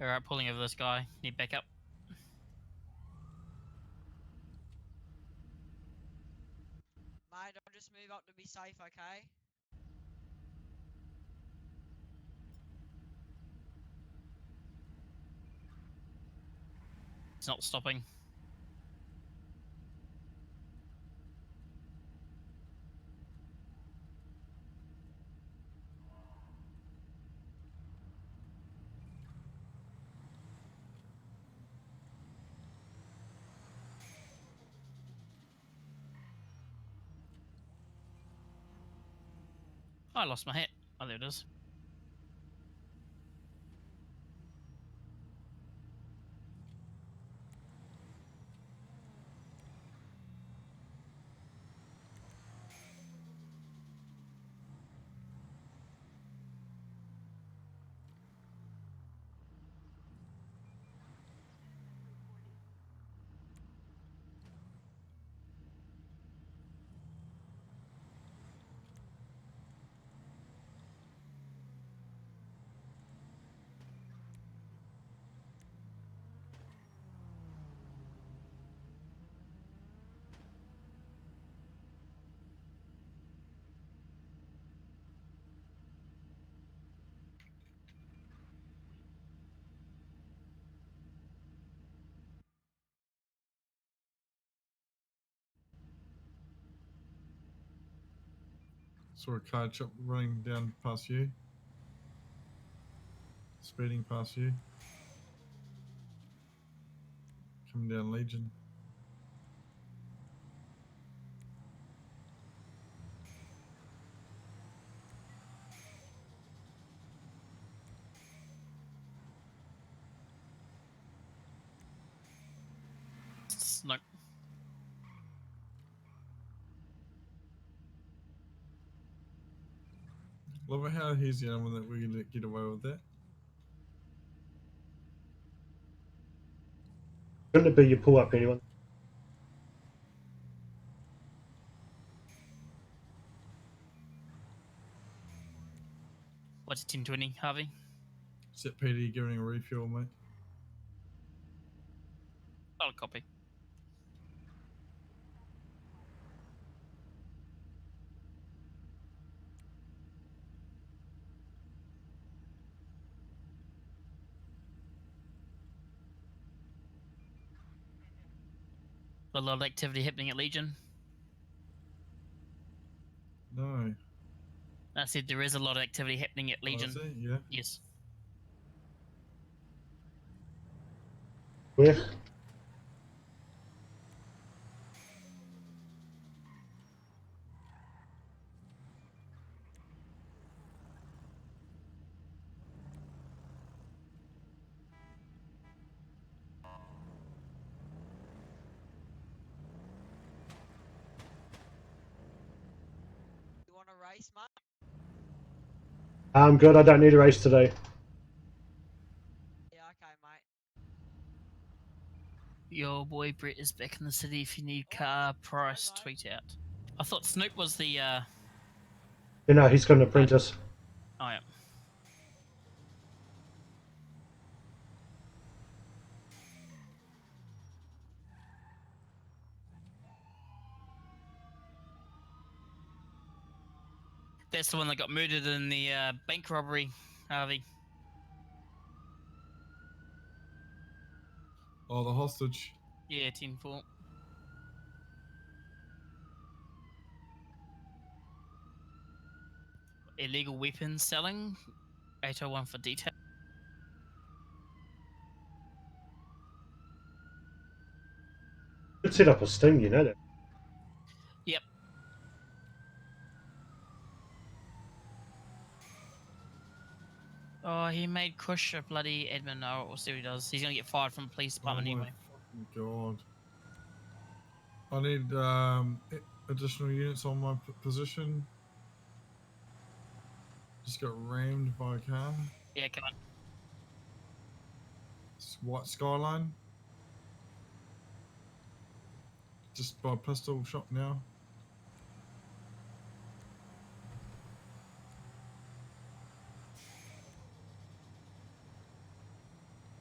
Alright, pulling over this guy. Need backup. Mate, I'll just move up to be safe, okay? It's not stopping. I lost my hat. Oh, there it is. Saw a car chop running down past you. Speeding past you. Coming down Legion. Nope. Love it how he's the only one that we're going to get away with that. Shouldn't it be you pull up anyone? What's 1020, Harvey? Set PD giving a refuel, mate. I'll copy. A lot of activity happening at Legion. No. I said there is a lot of activity happening at Legion. Oh, is it? Yeah. Yes. Where? You want a race, mate? I'm good. I don't need a race today. Yeah, okay, mate. Your boy Brett is back in the city. If you need car price, tweet out. I thought Snoop was the You know, he's got an apprentice. Oh yeah. That's the one that got murdered in the bank robbery, Harvey. Oh, the hostage. Yeah, 10-4. Illegal weapons selling. 801 for detail. Could set up a sting, you know that. Yep. Oh, he made Kush a bloody admin. Oh, we'll see what he does. He's gonna get fired from the police department Oh my anyway. fucking god. I need additional units on my position. Just got rammed by a car. Yeah, come on. It's white Skyline. Just by pistol shot now.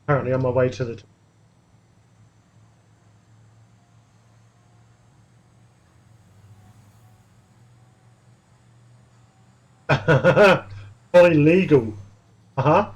Currently on my way to the. Fully legal. Uh-huh.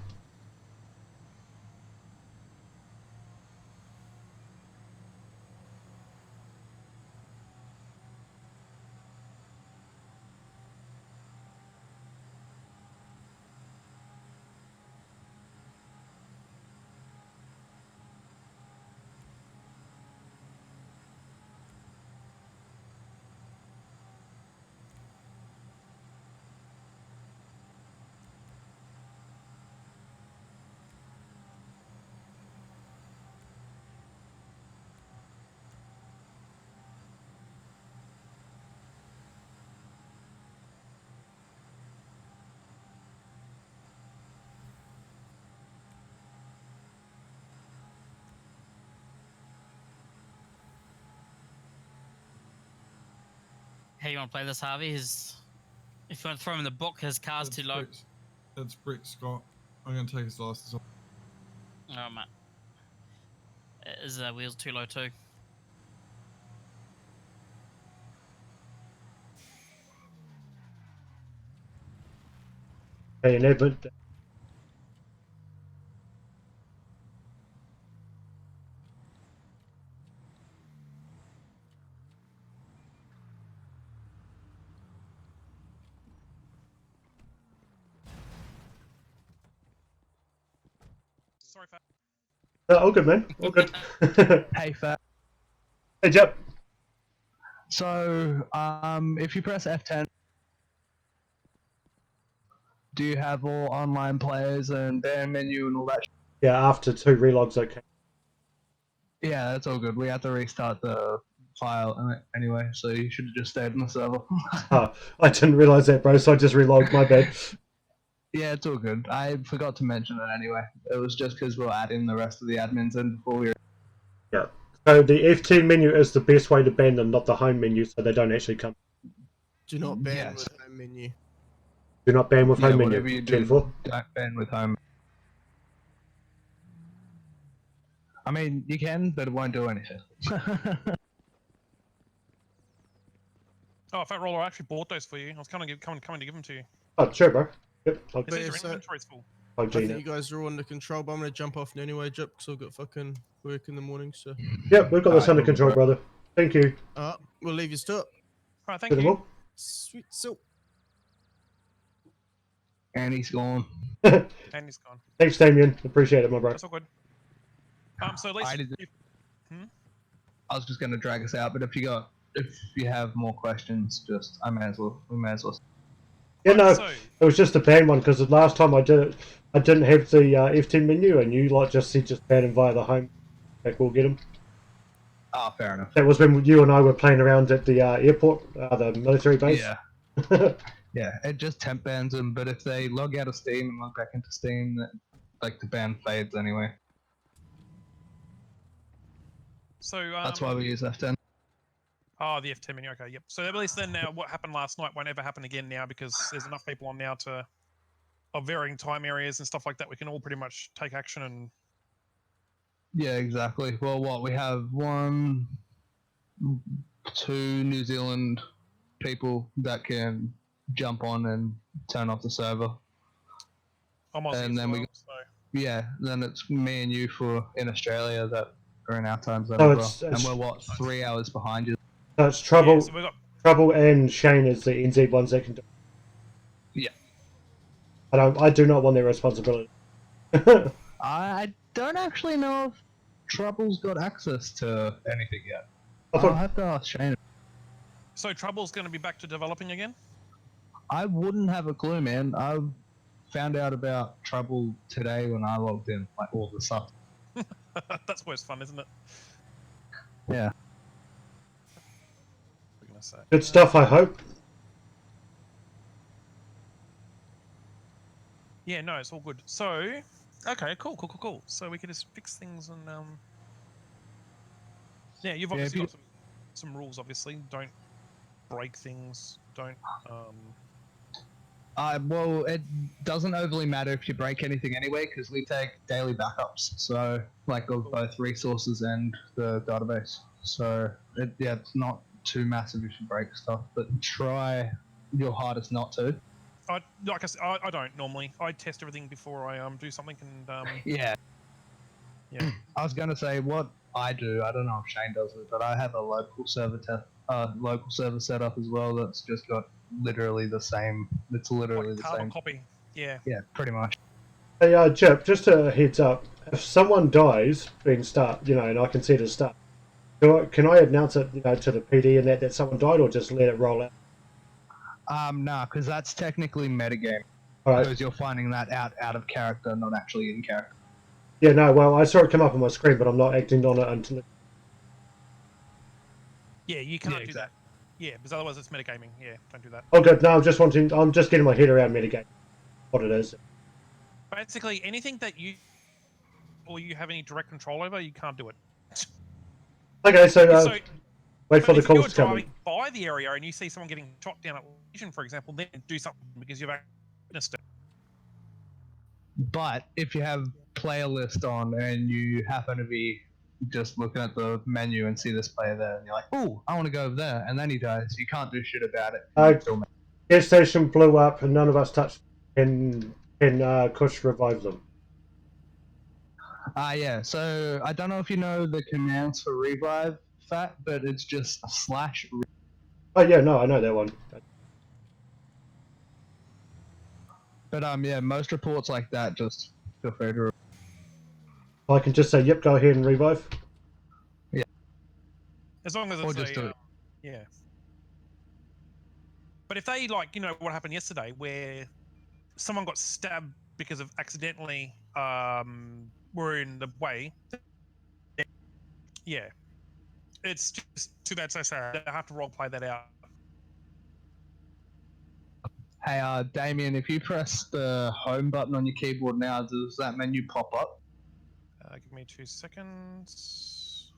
How you want to play this, Harvey? If you want to throw him in the book, his car's too low. That's Brett Scott. I'm going to take his license off. Oh, mate. His wheels too low, too. Hey, in Edmund. Sorry, Phat. All good, man. All good. Hey, Phat. Hey, Jep. So, if you press F10, do you have all online players and their menu and all that? Yeah, after 2 relogs, okay. Yeah, that's all good. We have to restart the file anyway, so you should have just stayed on the server. I didn't realize that, bro, so I just relogged. My bad. Yeah, it's all good. I forgot to mention it anyway. It was just because we're adding the rest of the admins in before we. Yeah. So the F10 menu is the best way to ban them, not the home menu, so they don't actually come. Do not ban Yes. with home menu. Do not ban with home menu. Whatever you do, 10-4. don't ban with home. I mean, you can, but it won't do anything. Oh, Phat Rolla, I actually bought those for you. I was coming to give them to you. Oh, sure, bro. Yep. I'll It says your so- inventory's full. I plug Gene think in. you guys are all under control, but I'm gonna jump off anyway, Jip, because I've got fucking work in the morning. So, Yep, we've got this Alright, under cool, control, bro. brother. Thank you. we'll leave you to it. All right, thank To them you. all. Sweet silk. And he's gone. And he's gone. Thanks, Damien. Appreciate it, my bro. That's all good. So at I least didn't- if, I was just going to drag us out, but if you have more questions, we may as well. Yeah, no, so it was just a ban one because the last time I did it, I didn't have the F10 menu, and you just said just ban him via the home. Like, we'll get him. Ah, fair enough. That was when you and I were playing around at the airport, the military base. Yeah. Yeah, it just temp bans them, but if they log out of Steam and log back into Steam, like the ban fades anyway. so That's why we use F10. Oh, the F10 menu. Okay, yep. So at least then now what happened last night won't ever happen again now because there's enough people on now to of varying time areas and stuff like that. We can all pretty much take action and Yeah, exactly. Well, we have 2 New Zealand people that can jump on and turn off the server. I'm Aussie And as then well, we- so Yeah, then it's me and you in Australia that are in our time zone So as well. it's- And we're 3 hours behind you. So it's Trouble, yeah, so we got Trouble, and Shane is the NZ ones that can do. Yeah. I do not want their responsibility. I don't actually know if Trouble's got access to anything yet. I I'll thought, have to ask Shane. so Trouble's going to be back to developing again. I wouldn't have a clue, man. I found out about Trouble today when I logged in, like all the stuff. That's always fun, isn't it? Yeah. What gonna say? good stuff, I hope. Yeah, no, it's all good. So, okay, cool. So we can just fix things and yeah, you've obviously got some rules. Obviously, don't break things. Don't Well, it doesn't overly matter if you break anything anyway, because we take daily backups. So, like, of both resources and the database. So, it's not too massive if you break stuff, but try your hardest not to. Like I said, I don't normally. I test everything before I do something, and Yeah. Yeah. I was gonna say what I do. I don't know if Shane does it, but I have a local server set up as well. That's just got literally the same. It's literally like the carbon same. copy. Yeah. Yeah, pretty much. Hey, Jip, just a heads up. If someone dies being start, and I can see it as start, can I announce it, to the PD and that someone died, or just let it roll out? Nah, because that's technically metagame. All right. Because you're finding that out of character, not actually in character. Yeah, no, well, I saw it come up on my screen, but I'm not acting on it until it... Yeah, you can't do exactly. that. Yeah, because otherwise it's metagaming. Yeah, don't do that. Oh, good. No, I'm just getting my head around metagame, what it is. Basically, anything that you have any direct control over, you can't do it. Okay, so, So, wait for but the if you're calls to come in. driving by the area and you see someone getting shot down at Legion, for example, then do something because you've witnessed it. But if you have player list on and you happen to be just looking at the menu and see this player there, and you're like, "Oh, I want to go over there," and then he dies, you can't do shit about it. Gas station blew up and none of us touched. Can Kush revive them? Yeah. So I don't know if you know the commands for revive, Fat, but it's just slash. Oh yeah, no, I know that one. But yeah, most reports like that just feel free to. I can just say, yep, go ahead and revive. Yeah. As long as Or it's just do it. yeah. But if they what happened yesterday, where someone got stabbed because of accidentally were in the way, yeah, it's just too bad. So sad. I have to role play that out. Hey, Damien, if you press the home button on your keyboard now, does that menu pop up? Give me 2 seconds.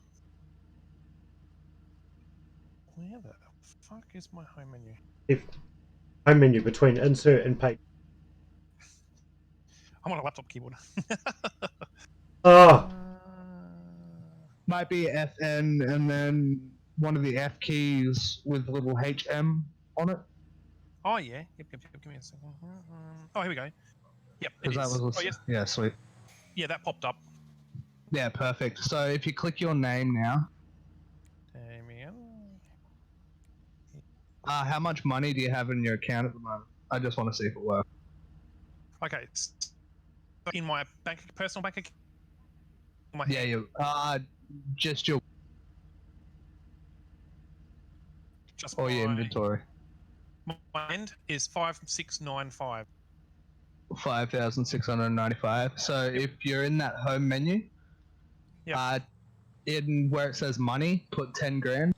Where the fuck is my home menu? Home menu between insert and page. I'm on a laptop keyboard. Ah, Might be FN and then one of the F keys with little HM on it. Oh yeah. Yep. Give me a second. Oh, here we go. Yep. It is. That was Oh yes. yeah, sweet. Yeah, that popped up. Yeah, perfect. So if you click your name now, Damien. how much money do you have in your account at the moment? I just want to see if it works. Okay. In my personal bank account. Yeah, you. Just your Just or your inventory. My end is 5695. 5,695. So if you're in that home menu, in where it says money, put 10 grand,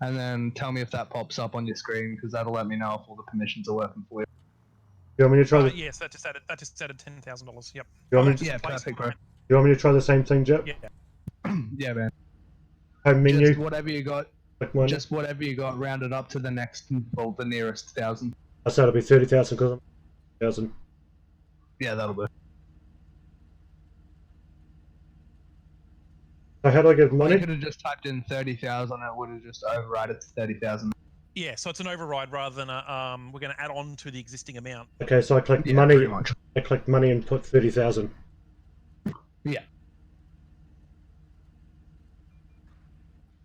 and then tell me if that pops up on your screen because that'll let me know if all the permissions are working for you. you want me to try the? Yes, that just added $10,000. Yep. You want me to, Yeah, perfect, bro. You want me to try the same thing, Jip? Yeah. Yeah, man. Home menu. Just whatever you got. Click money. Just whatever you got, rounded up to the the nearest 1,000. I said it'll be 30,000 because I'm 1,000. Yeah, that'll do. So how do I get You money? could have just typed in 30,000. It would have just overrided to 30,000. Yeah, so it's an override rather than we're going to add on to the existing amount. Okay, so I clicked Yeah, money. pretty much. I clicked money and put 30,000. Yeah.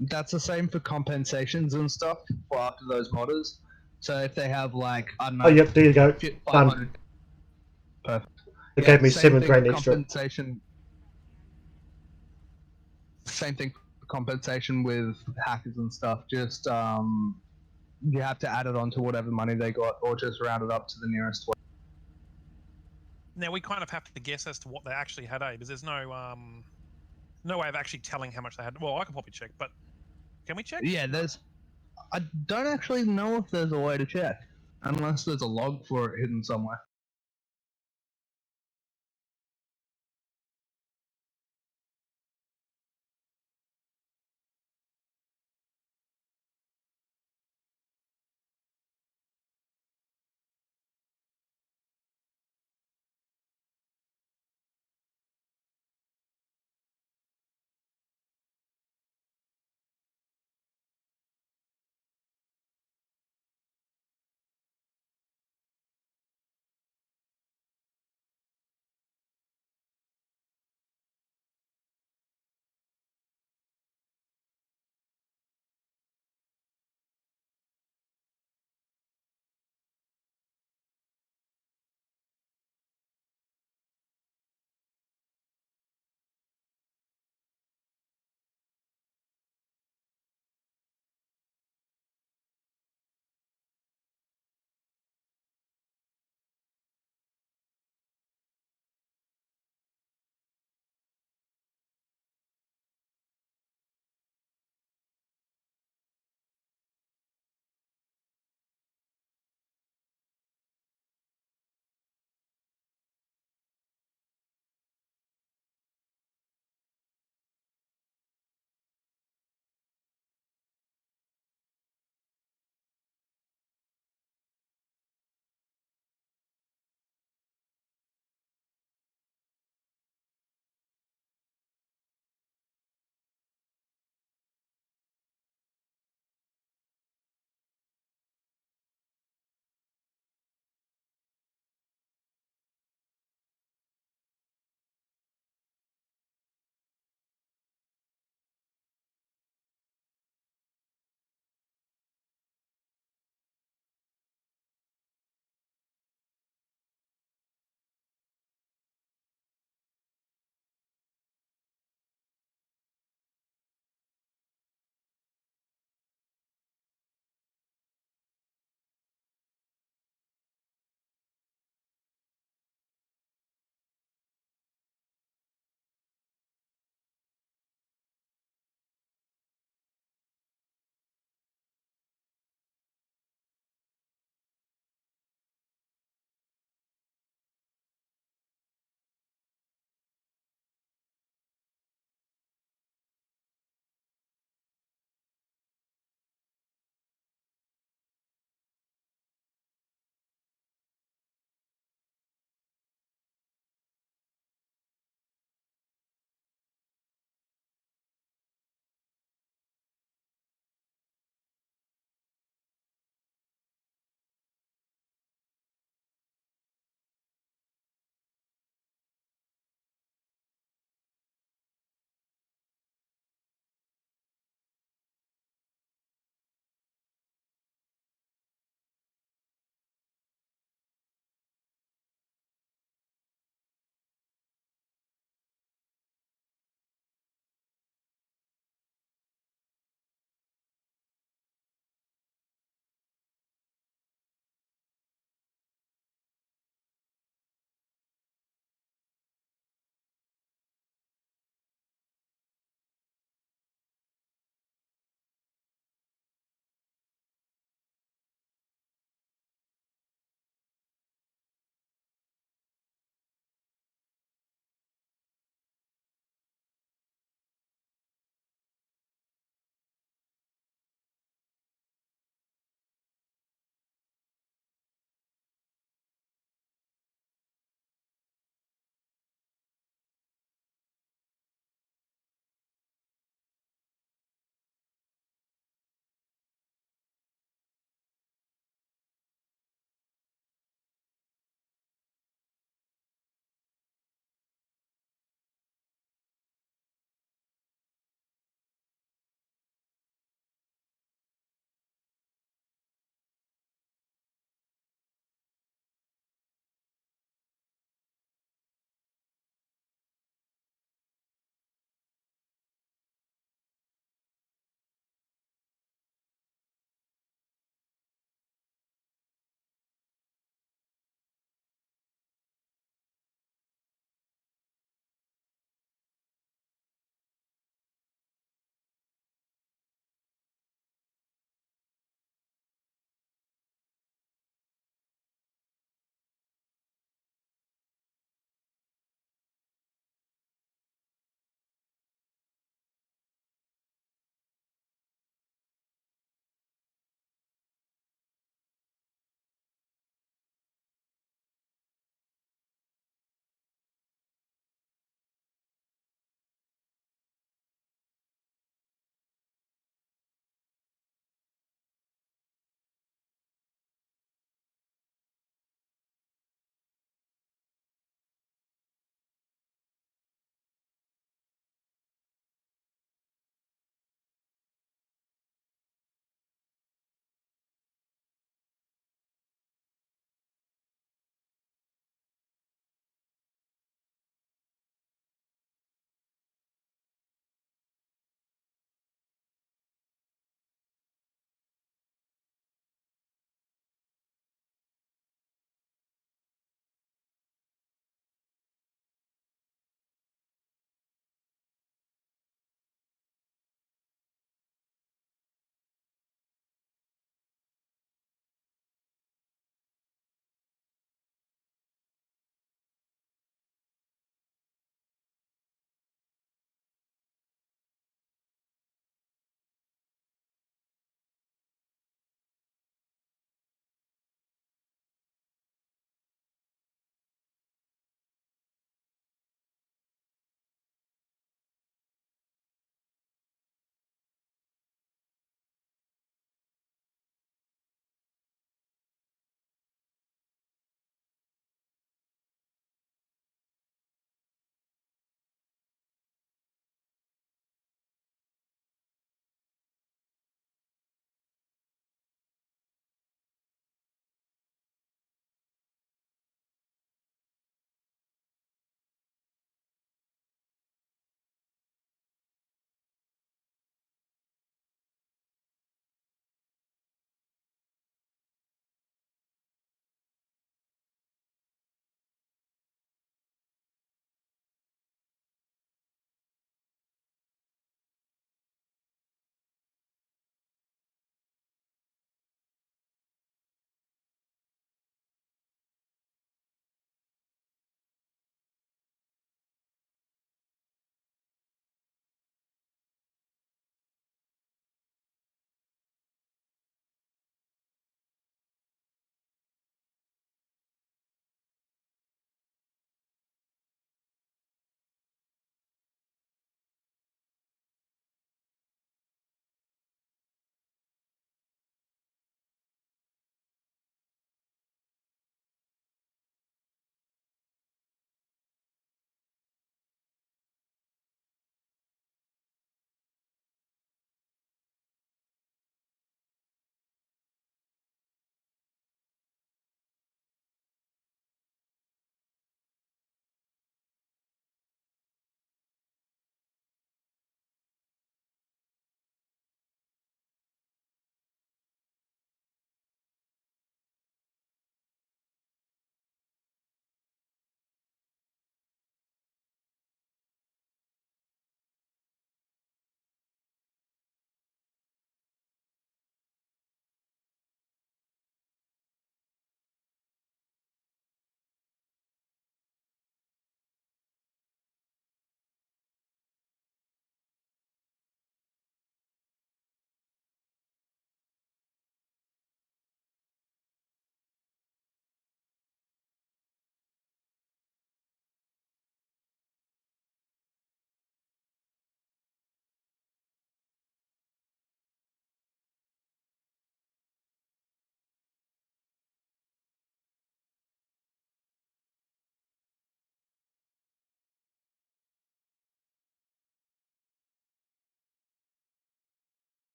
That's the same for compensations and stuff for after those modders. So if they have like, I don't know. Oh, yep, there you go. 500. Perfect. It gave me same 7 thing grand for extra. compensation. Same thing for compensation with hackers and stuff. Just you have to add it on to whatever money they got, or just round it up to the nearest one. Now we kind of have to guess as to what they actually had, because there's no way of actually telling how much they had. Well, I can probably check, but can we check? Yeah, I don't actually know if there's a way to check, unless there's a log for it hidden somewhere.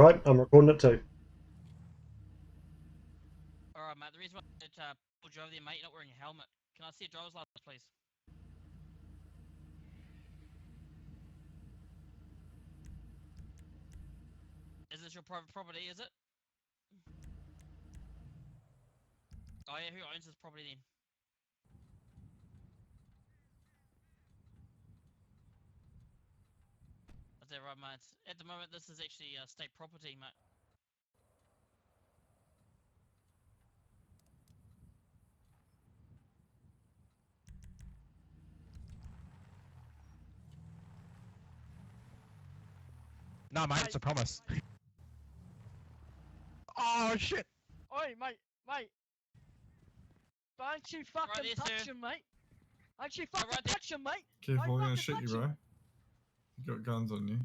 Right, I'm recording it too. Alright, mate. The reason why I pulled you over there, mate, you're not wearing a helmet. Can I see a driver's license, please? Is this your private property, is it? Oh yeah, who owns this property then? Is that right, mate? At the moment, this is actually state property, mate. No, mate, it's a promise. Oh shit! Oi, mate, mate. Don't you fucking there, touch sir. him, mate. Don't you Right fucking there. touch him, mate. Careful, Don't I'm gonna fucking shoot you, touch him. bro. You got guns on you.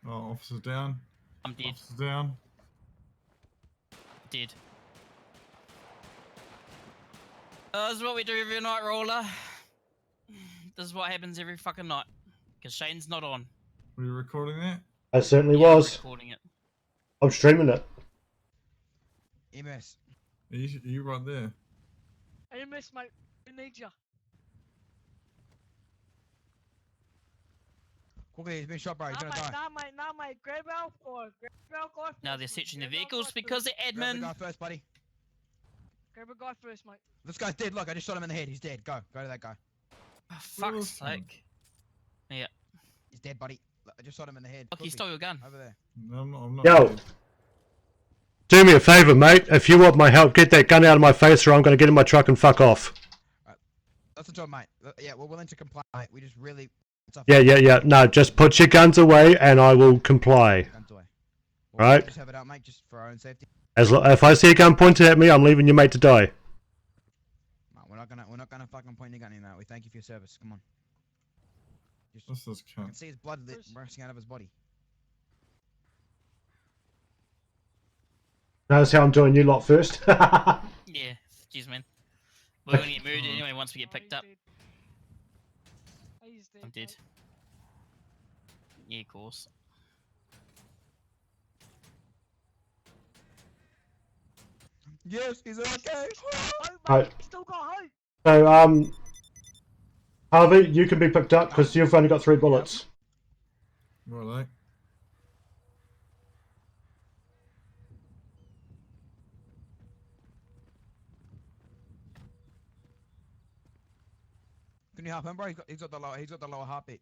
Oh, officer's down. I'm dead. Officer's down. Dead. This is what we do every night, Roller. This is what happens every fucking night. Because Shane's not on. Were you recording that? I certainly Yeah, I'm was. recording it. I'm streaming it. MS. Are you right there? AMS, mate. We need ya. Quickly, he's been shot, bro. He's gonna die. Nah, mate. Grab our guy first. Now they're mate. searching the Grab our vehicles guy because first. they're Grab the admin. guy first, buddy. Grab a guy first, mate. This guy's dead. Look, I just shot him in the head. He's dead. Go to that guy. For fuck's sake. He's dead, buddy. Look, I just shot him in the head. Look, he Quickly, stole your gun. over there. No, I'm not. Yo. dead. Do me a favour, mate. If you want my help, get that gun out of my face or I'm going to get in my truck and fuck off. That's the job, mate. Yeah, we're willing to comply, mate. We just really. It's a Yeah. No, just put your guns away and I will comply. Guns away. Well, Right. Just have it out, mate, just for our own safety. If I see a gun pointed at me, I'm leaving your mate to die. Mate, we're not gonna fucking point your gun in that. We thank you for your service. Come on. Just, What's this I cunt? can see his blood rushing out of his body. Notice how I'm doing you lot first. Yeah, jeez, man. We're gonna get murdered anyway once we get picked up. He's dead. I'm dead. mate. Yeah, of course. Yes, he's okay. Hope, mate. Right. Still got hope. So, Harvey, you can be picked up because you've only got 3 bullets. Right, Can you help him, bro? He's got the lower heartbeat.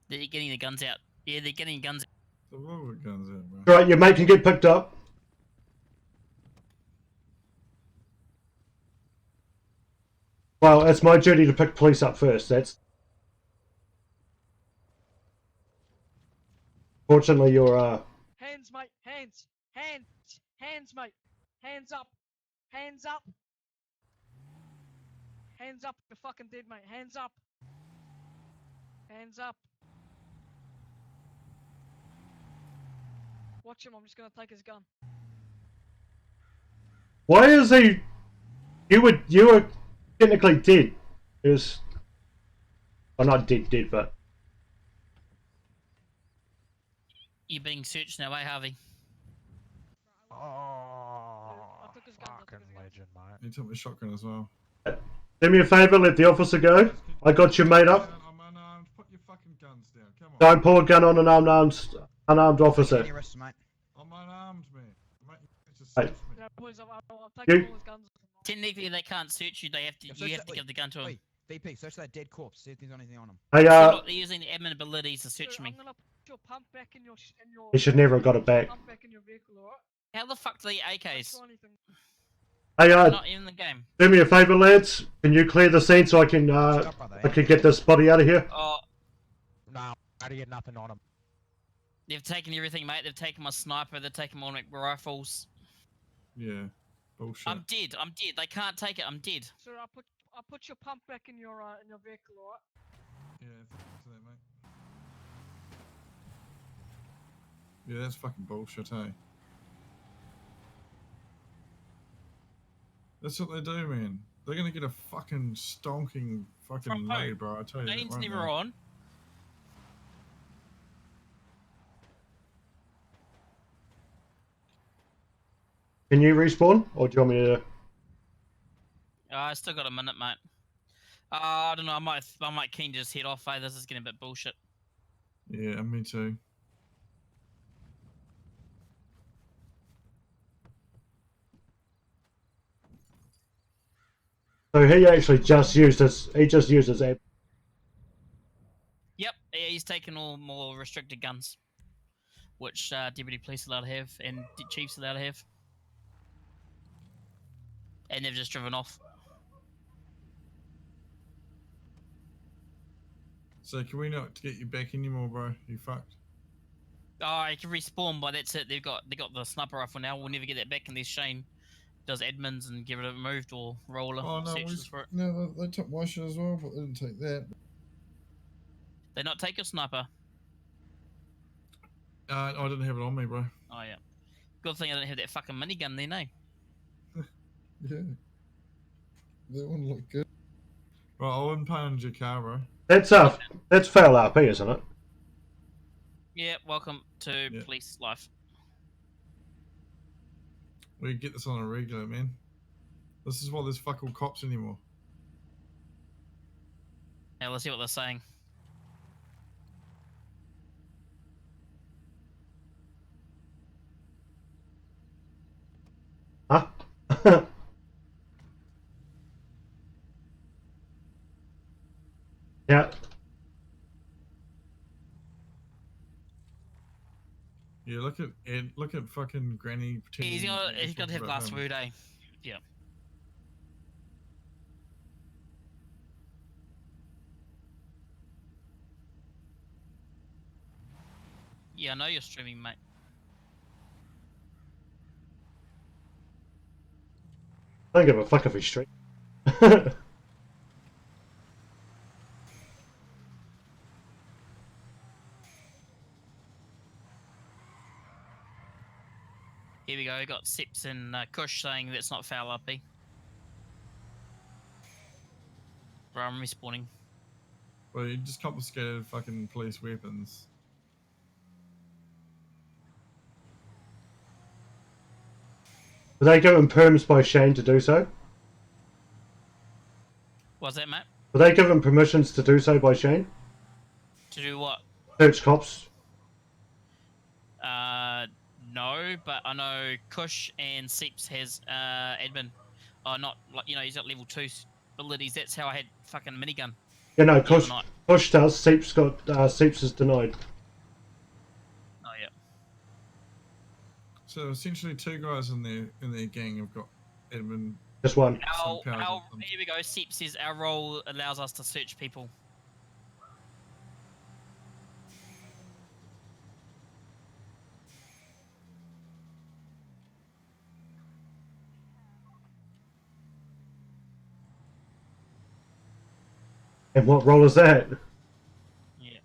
They're getting the guns out. Yeah, they're getting guns out. so what were guns out, bro? Right, your mate can get picked up. Well, it's my duty to pick police up first. That's. Fortunately, you're Hands, mate. Hands. Hands, mate. Hands up. Hands up. Hands up. You're fucking dead, mate. Hands up. Hands up. Watch him. I'm just gonna take his gun. Why is he? You were technically dead. It was. Well, not dead, but. You're being searched now, eh, Harvey? Oh, I took his gun. I took fucking his gun. legend, mate. He took my shotgun as well. Do me a favour, let the officer go. I got your mate up. I'm unarmed. Put your fucking guns down. Come on. Don't pull a gun on an unarmed officer. Any arrests, mate? I'm unarmed, man. Mate, you just Hey. searched me. Yeah, boys, I'll take You- all his guns. Technically, they can't search you. They have to. Yeah, You search have that- to give the gun to him. Wait, VP, search that dead corpse. See if there's anything on him. Hey, So look, they're using the admin abilities to search Sir, me. I'm gonna put your pump back in your. he should never have got it back. Pump back in your vehicle, alright? How the fuck do they Don't AKs? try anything. Hey, They're not in the game. do me a favour, lads. Can you clear the scene so I can Stop, brother. I can get this body out of here? Oh, No, I get nothing on him. they've taken everything, mate. They've taken my sniper. They've taken my rifles. Yeah. Bullshit. I'm dead. I'm dead. They can't take it. I'm dead. Sir, I put your pump back in your vehicle, alright? Yeah, thanks for that, mate. Yeah, that's fucking bullshit, eh? That's what they do, man. They're gonna get a fucking stonking fucking From who? load, bro. I tell you that, Dane's won't never they? on. Can you respawn, or do you want me to? I still got a minute, mate. I don't know. I might keen just head off. This is getting a bit bullshit. Yeah, me too. So he actually just used his. He just used his app. Yep, yeah, he's taken all more restricted guns, which deputy police allowed to have and chiefs allowed to have, and they've just driven off. So can we not get you back anymore, bro? You fucked. Oh, you can respawn, but that's it. They got the sniper rifle now. We'll never get that back unless Shane does admins and get it removed or roller Oh no, searches for it. no, they took my shit as well, but they didn't take that. They not take your sniper. I didn't have it on me, bro. Oh yeah. Good thing I didn't have that fucking minigun then, eh? Yeah. That one looked good. Right, I'll impound your car, bro. That's fail RP, isn't it? Yeah. Welcome to Yeah. police life. We get this on a regular, man. This is why there's fuck all cops anymore. Now let's see what they're saying. Huh? Yeah. Yeah, look at Ed. Look at fucking Granny. He's got to have about last him. word, eh? Yeah. Yeah, I know you're streaming, mate. I don't give a fuck if he's straight. Here we go. Got Sips and Kush saying that's not foul RP. Bro, I'm respawning. Well, you just confiscated fucking police weapons. Were they given perms by Shane to do so? What's that, mate? Were they given permissions to do so by Shane? To do what? Search cops. No, but I know Kush and Sips has admin. Oh, not like he's got level 2 abilities. That's how I had fucking minigun. Yeah, no, the other night. Kush does. Seeps is denied. Oh yeah. So essentially, two guys in their gang have got admin. Just one. Here we go. Sips says our role allows us to search people. And what role is that? Yeah.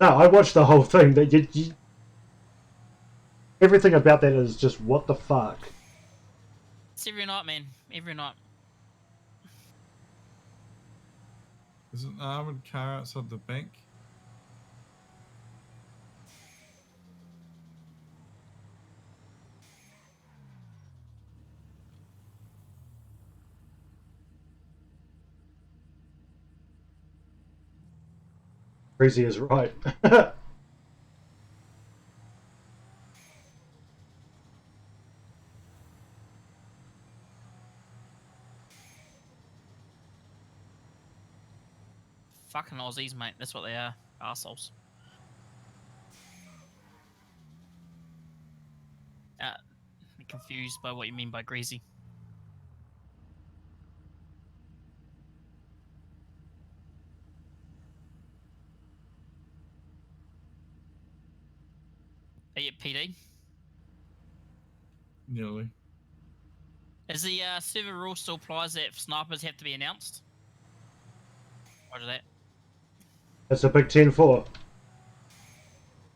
No, I watched the whole thing. That everything about that is just what the fuck. It's every night, man. Every night. There's an armored car outside the bank. Breezy is right. Fucking Aussies, mate. That's what they are. Arseholes. Confused by what you mean by greasy. Are you at PD? Nearly. Is the server rule still applies that snipers have to be announced? Roger that. That's a big 10-4.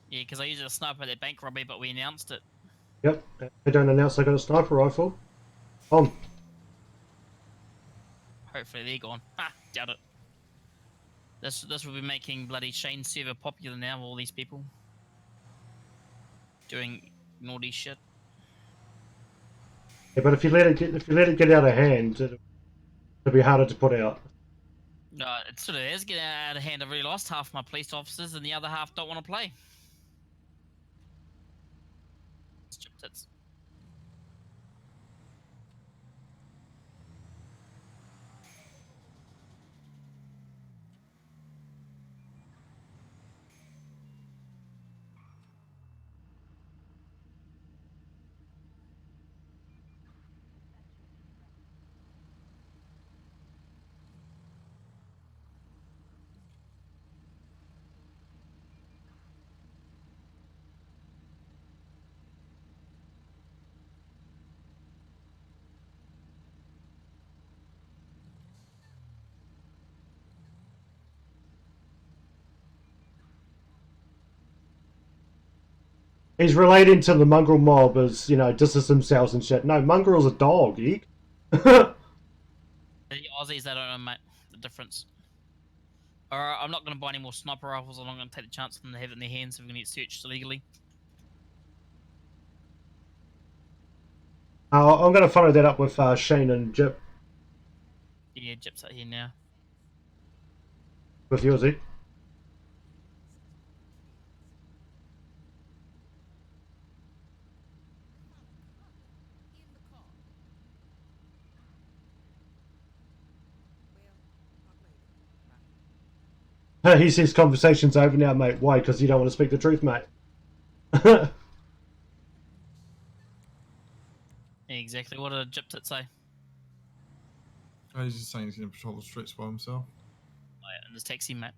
Yeah, because I used a sniper at that bank robbery, but we announced it. Yep. They don't announce they got a sniper rifle. On. Hopefully they're gone. Ha! Doubt it. This will be making bloody Shane server popular now. All these people doing naughty shit. Yeah, but if you let it get out of hand, it'll be harder to put out. No, it sort of is getting out of hand. I've already lost half my police officers, and the other half don't want to play. It's He's relating to the mongrel mob as, you know, distance themselves and shit. No, mongrel's a dog, eek. The Aussies, they don't know, mate, the difference. Alright, I'm not going to buy any more sniper rifles. I'm not going to take the chance of them to have it in their hands if we're going to get searched illegally. I'm going to follow that up with Shane and Jip. Yeah, Jip's out here now. With yours, Zeke. He says conversation's over now, mate. Why? Because you don't want to speak the truth, mate. Exactly. What did Jip say? Oh, he's just saying he's going to patrol the streets by himself. Oh, yeah, in this taxi, mate.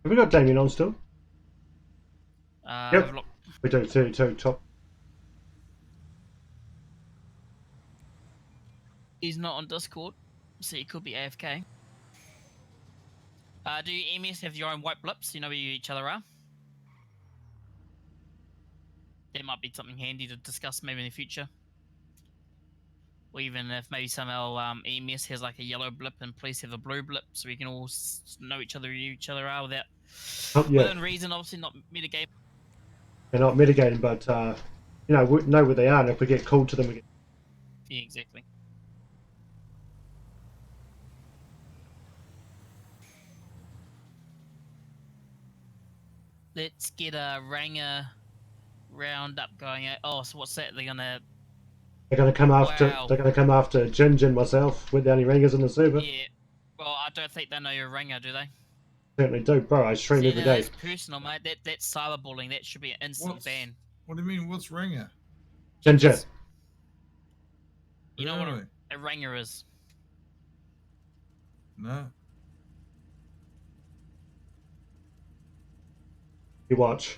Have we got Damien on still? Yep. Look, We do, too, top. he's not on Discord, so he could be AFK. Do you EMS have your own white blips? You know where each other are? That might be something handy to discuss maybe in the future. Or even if maybe somehow EMS has like a yellow blip and police have a blue blip, so we can all know each other are without within reason. Obviously, not mitigate. They're not mitigating, but you know where they are, and if we get called to them, we get... Yeah, exactly. Let's get a Ranger roundup going. Oh, so what's that? They're gonna come after. Wow. They're gonna come after Jin and myself. We're the only Rangers in the server. Yeah. Well, I don't think they know you're a Ranger, do they? Certainly do, bro. I stream every day. That's personal, mate. That's cyberbullying. That should be an instant ban. What do you mean? What's Ringer? Ginger. You know what a Ranger is? No. You watch.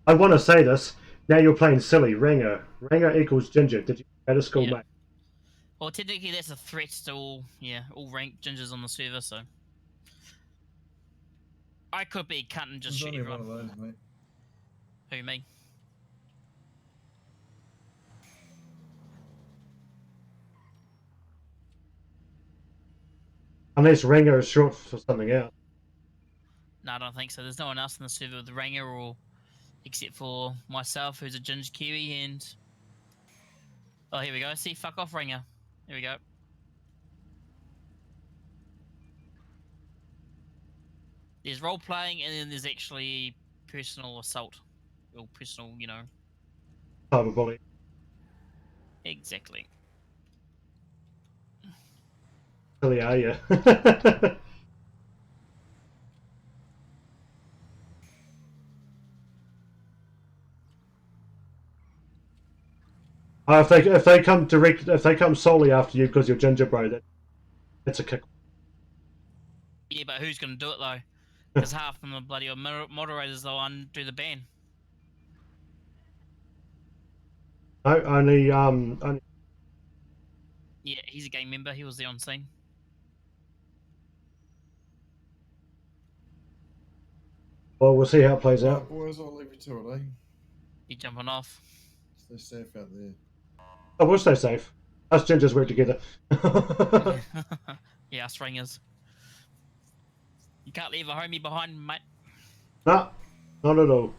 I want to say this. Now you're playing silly. Ranger. Ranger equals Ginger. Did you go to school, mate? Well, technically, that's a threat to all ranked gingers on the server. So I could be cutting just shoot everyone. One of those, mate. Who, me? Unless Ranger is short for something else. No, I don't think so. There's no one else in the server with the Ranger, or except for myself, who's a ginger Kiwi, and oh, here we go. See, fuck off, Ranger. Here we go. There's role playing, and then there's actually personal assault, or personal, you know. Cyberbullying. Exactly. Silly, are you? If they come direct, if they come solely after you because you're ginger, bro, that's a kick. Yeah, but who's going to do it though? Because half of them are bloody moderators. They'll undo the ban. No, only. Yeah, he's a gang member. He was there on scene. Well, we'll see how it plays Right, out. boys, I'll leave you to it, eh? He jumping off. Stay safe out there. I will stay safe. Us gingers work together. Yeah, stringers. You can't leave a homie behind, mate. Nah, not at all.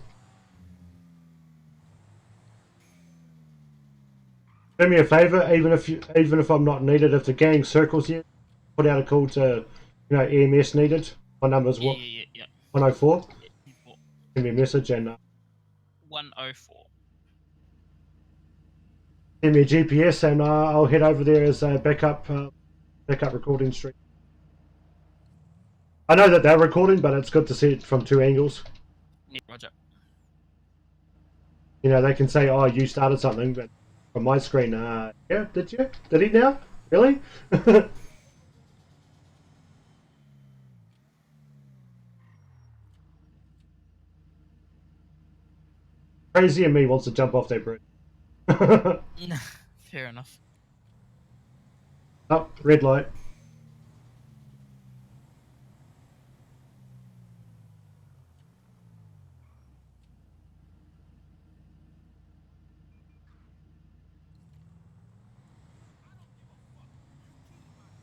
Do me a favour, even if I'm not needed, if the gang circles you, put out a call to, EMS needed. My number's Yeah, what, yeah. 104. Yeah. Send me a message and 104. send me a GPS, and I'll head over there as a backup recording stream. I know that they're recording, but it's good to see it from two angles. Yeah, Roger. They can say, "Oh, you started something," but from my screen, yeah, did you? Did he now? Really? Crazy and me wants to jump off that bridge. Fair enough. Oh, red light.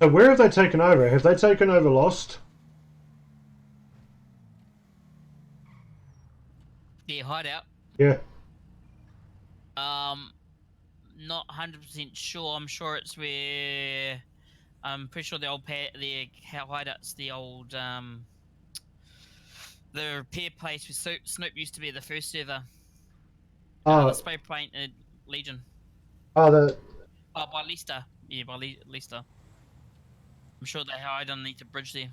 So where have they taken over? Have they taken over Lost? Yeah, hideout. Yeah. Not 100% sure. I'm sure it's where. I'm pretty sure the hideout's the old the repair place where Snoop used to be the first server. The spray painted Legion. The Oh, by Leicester. Yeah, by Leicester. I'm sure they hide underneath the bridge there.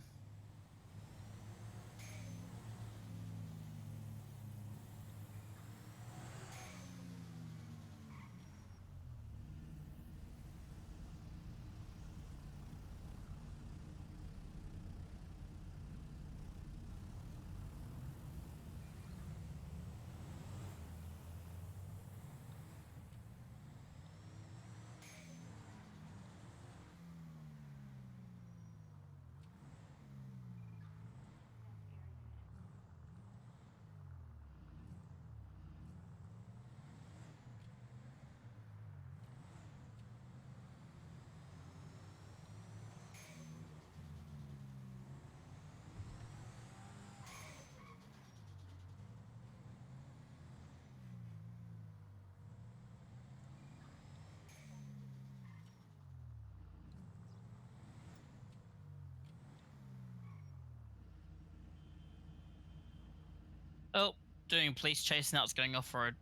Oh, doing police chase now. It's going off road.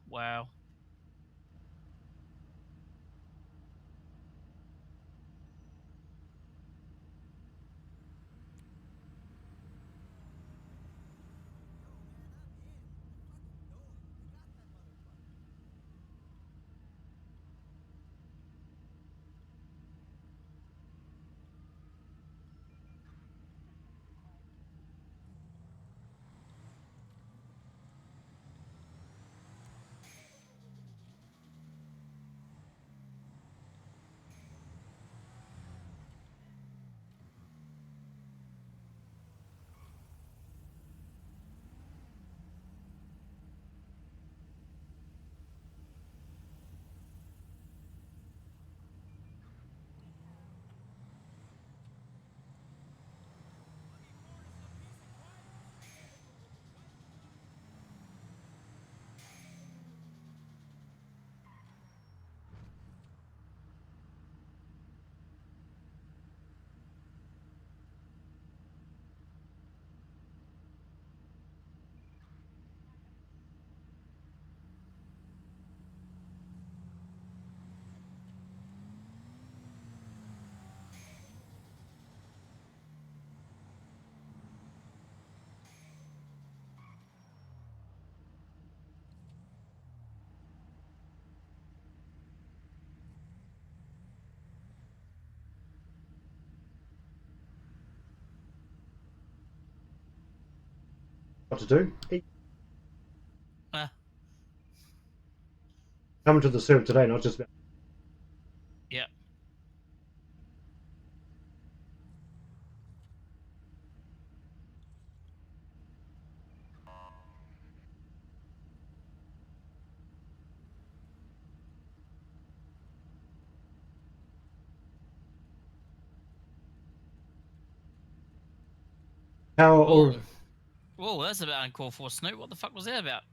Wow. what to do. Eat. Uh, Coming to the server today, not just about. yeah. How or Whoa, that's about uncalled for, Snoop. What the fuck was that about?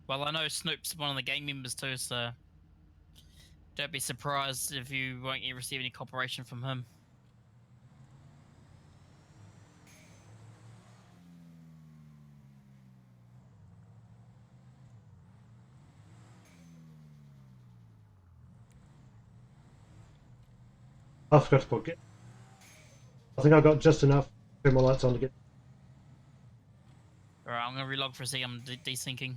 Well, I know Snoop's one of the gang members too, so don't be surprised if you won't receive any cooperation from him. I forgot to put it. I think I got just enough. Turn my lights on to get. Alright, I'm gonna relog for a second. I'm desyncing.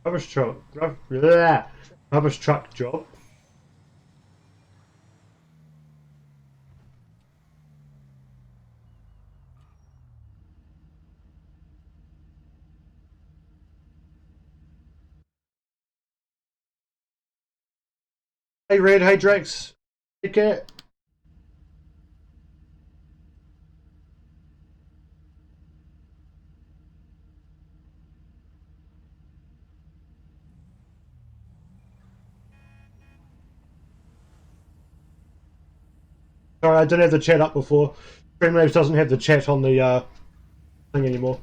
Rubbish truck. Rubbish truck job. Hey Red, hey Drex. Take care. Sorry, I didn't have the chat up before. Streamlabs doesn't have the chat on the thing anymore.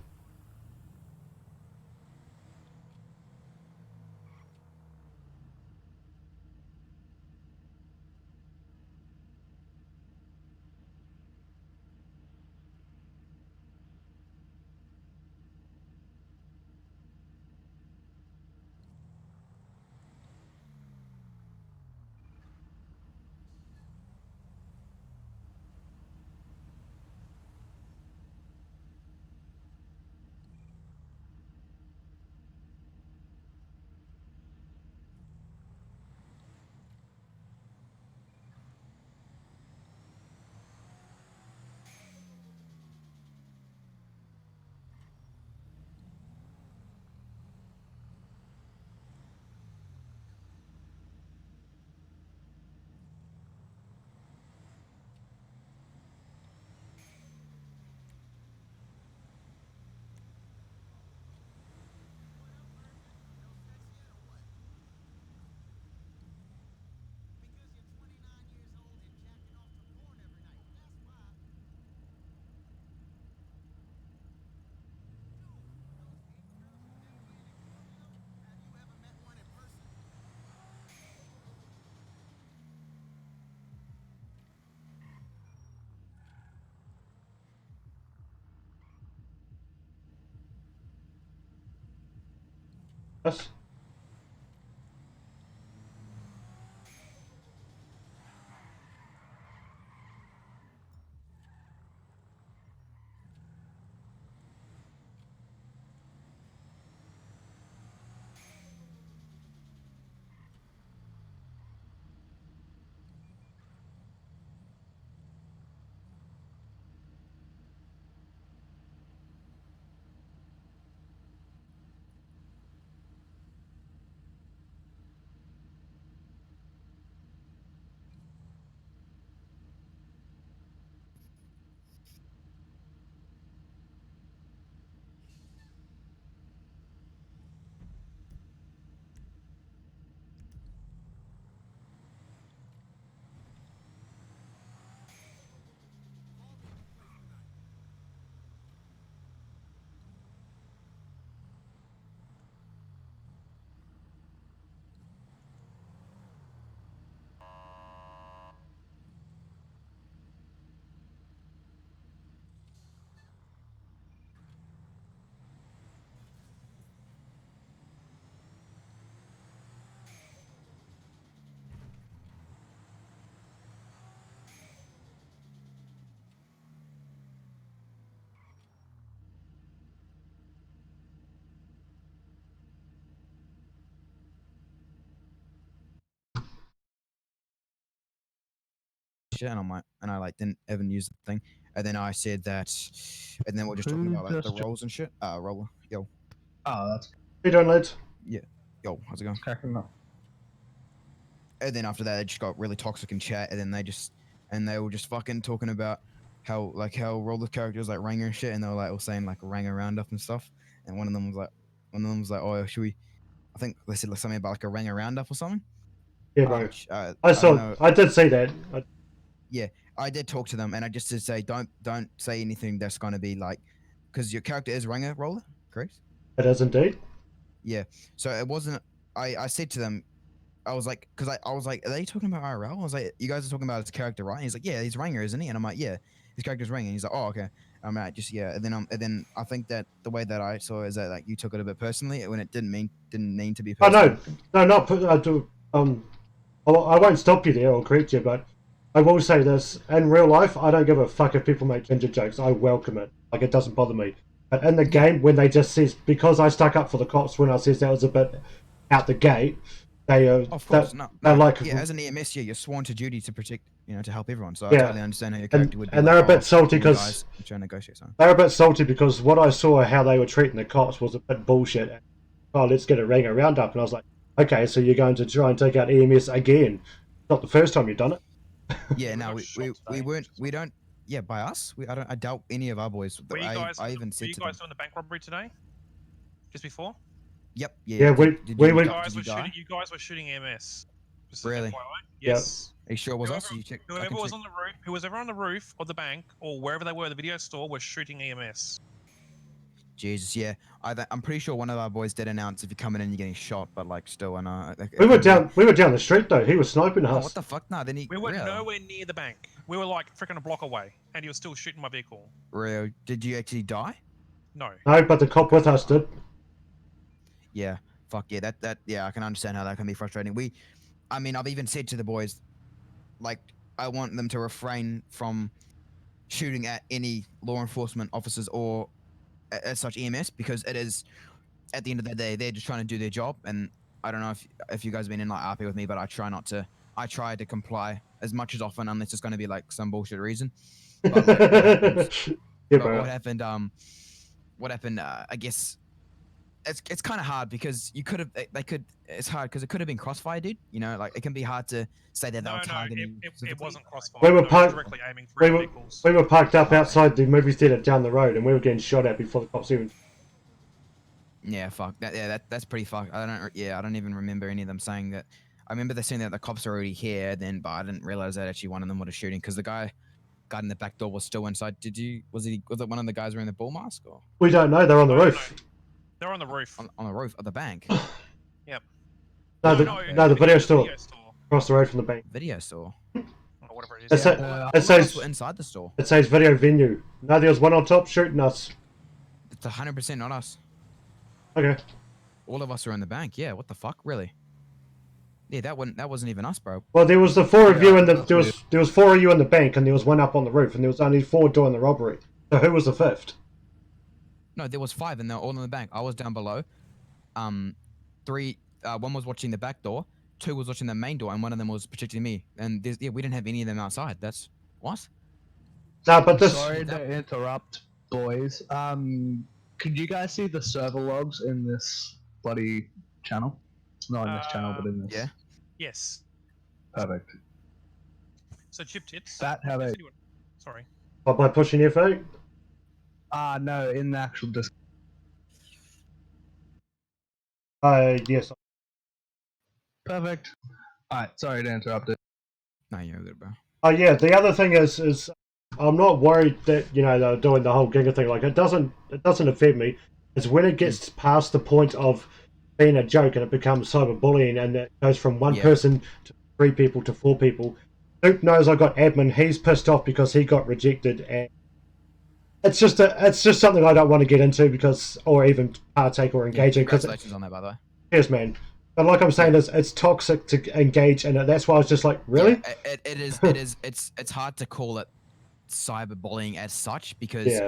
Us. shit, and I like didn't even use the thing. And then I said that, and then we're just talking Who about like the just ju- rolls and shit. Roller, yo, Oh, that's How you doing, lads? yo, how's it going? cracking up. And then after that, they just got really toxic in chat, and then they were just fucking talking about how roller characters like Ranger and shit, and they were like all saying like Ranger roundup and stuff. And one of them was like, oh, should we? I think they said like something about like a Ranger roundup or something. Yeah, bro. Which, I don't saw. know. I did see that. I did talk to them, and I just did say don't say anything that's gonna be like, because your character is Ranger roller, correct? It is indeed. Yeah. So it wasn't. I said to them, I was like, because I was like, are they talking about IRL? I was like, you guys are talking about his character, right? And he's like, yeah, he's Ranger, isn't he? And I'm like, yeah, his character's Ranger. And he's like, oh, okay. I'm like, just yeah. And then I think that the way that I saw it is that like you took it a bit personally when it didn't mean to be Oh personal. no, not. I do. I won't stop you there or correct you, but I will say this: in real life, I don't give a fuck if people make ginger jokes. I welcome it. Like, it doesn't bother me. But in the game, when they just says, because I stuck up for the cops when I says that was a bit out the gate, they Of course, no. they're like, Yeah, as an EMS, yeah, you're sworn to duty to protect, to help everyone. So I Yeah. totally understand how your character would be. and like, they're a bit "Oh, salty you because guys are trying to negotiate something." they're a bit salty because what I saw how they were treating the cops was a bit bullshit. Oh, let's get a Ranger roundup, and I was like, okay, so you're going to try and take out EMS again? Not the first time you've done it. Yeah, We no, got we shot we today, weren't we don't. Yeah, by us, I doubt any of our boys. Were you guys? I even Were said you to them. guys doing the bank robbery today? Just before? Yep. Yeah. Yeah, we Did we you, were. You die- guys did were you die? shooting. You guys were shooting EMS. Just Really? FYI. Yep. Yes. Are you sure it was us? Whoever, Did you check? I whoever can was check. on the roof, who was ever on the roof of the bank or wherever they were, the video store, was shooting EMS. Jesus, yeah. I'm pretty sure one of our boys did announce if you're coming in, you're getting shot. But like, still, and We were down. We were down the street though. He was sniping Oh, us. what the fuck? No, then he. We were Rio. nowhere near the bank. We were like freaking a block away, and he was still shooting my vehicle. Rio, did you actually die? No. No, but the cop with us did. Yeah. Fuck yeah. Yeah, I can understand how that can be frustrating. I mean, I've even said to the boys, like, I want them to refrain from shooting at any law enforcement officers or as such EMS, because it is, at the end of the day, they're just trying to do their job. And I don't know if you guys have been in like RP with me, but I try to comply as much as often, unless it's going to be like some bullshit reason. But like, Yeah, but bro. what happened, I guess it's kind of hard because it's hard because it could have been crossfire, dude. Like it can be hard to say that they No, were targeting it specifically. wasn't crossfire. We were No, it was parked- directly aiming for our vehicles. We were parked up outside the movie theater down the road, and we were getting shot at before the cops even. Yeah, fuck that. Yeah, that's pretty fucked. I don't even remember any of them saying that. I remember they saying that the cops are already here, but I didn't realize that actually one of them was shooting because the guy in the back door was still inside. Was it one of the guys wearing the bull mask or We don't know. They're on the No, roof. They're on the roof. on the roof of the bank? Yep. No, the video store Video store. across the road from the bank. Video store. Or whatever it is. It, Yeah. it All of says us were inside the store. it says video venue. No, there was one on top shooting us. It's 100% not us. Okay. All of us are in the bank. Yeah, what the fuck, really? Yeah, that wasn't even us, bro. Well, there was the four of you in the that's there was 4 of you in the bank, and there was one up on the roof, and there was only 4 doing the robbery. So who was the 5th? No, there was 5, and they're all in the bank. I was down below. 3, one was watching the back door, 2 was watching the main door, and one of them was protecting me. And we didn't have any of them outside. That's what? No, but this. Sorry to interrupt, boys. Could you guys see the server logs in this bloody channel? Not in this channel, but in this. Yeah. Yes. Perfect. So chip tits. That how they. Sorry. What, by pushing F8? No, in the actual disc. Yes. Perfect. Alright, sorry to interrupt it. No, you're good, bro. Yeah. The other thing is I'm not worried that they're doing the whole Giga thing. Like it doesn't affect me. It's when it gets past the point of being a joke and it becomes cyberbullying, and it goes from one person to 3 people to 4 people. Luke knows I got admin. He's pissed off because he got rejected, and it's just something I don't want to get into or even partake or engage in. Congratulations on that, by the way. Cheers, man. But like I'm saying, it's toxic to engage in it. That's why I was just like, really? Yeah, it is. It's hard to call it cyberbullying as such because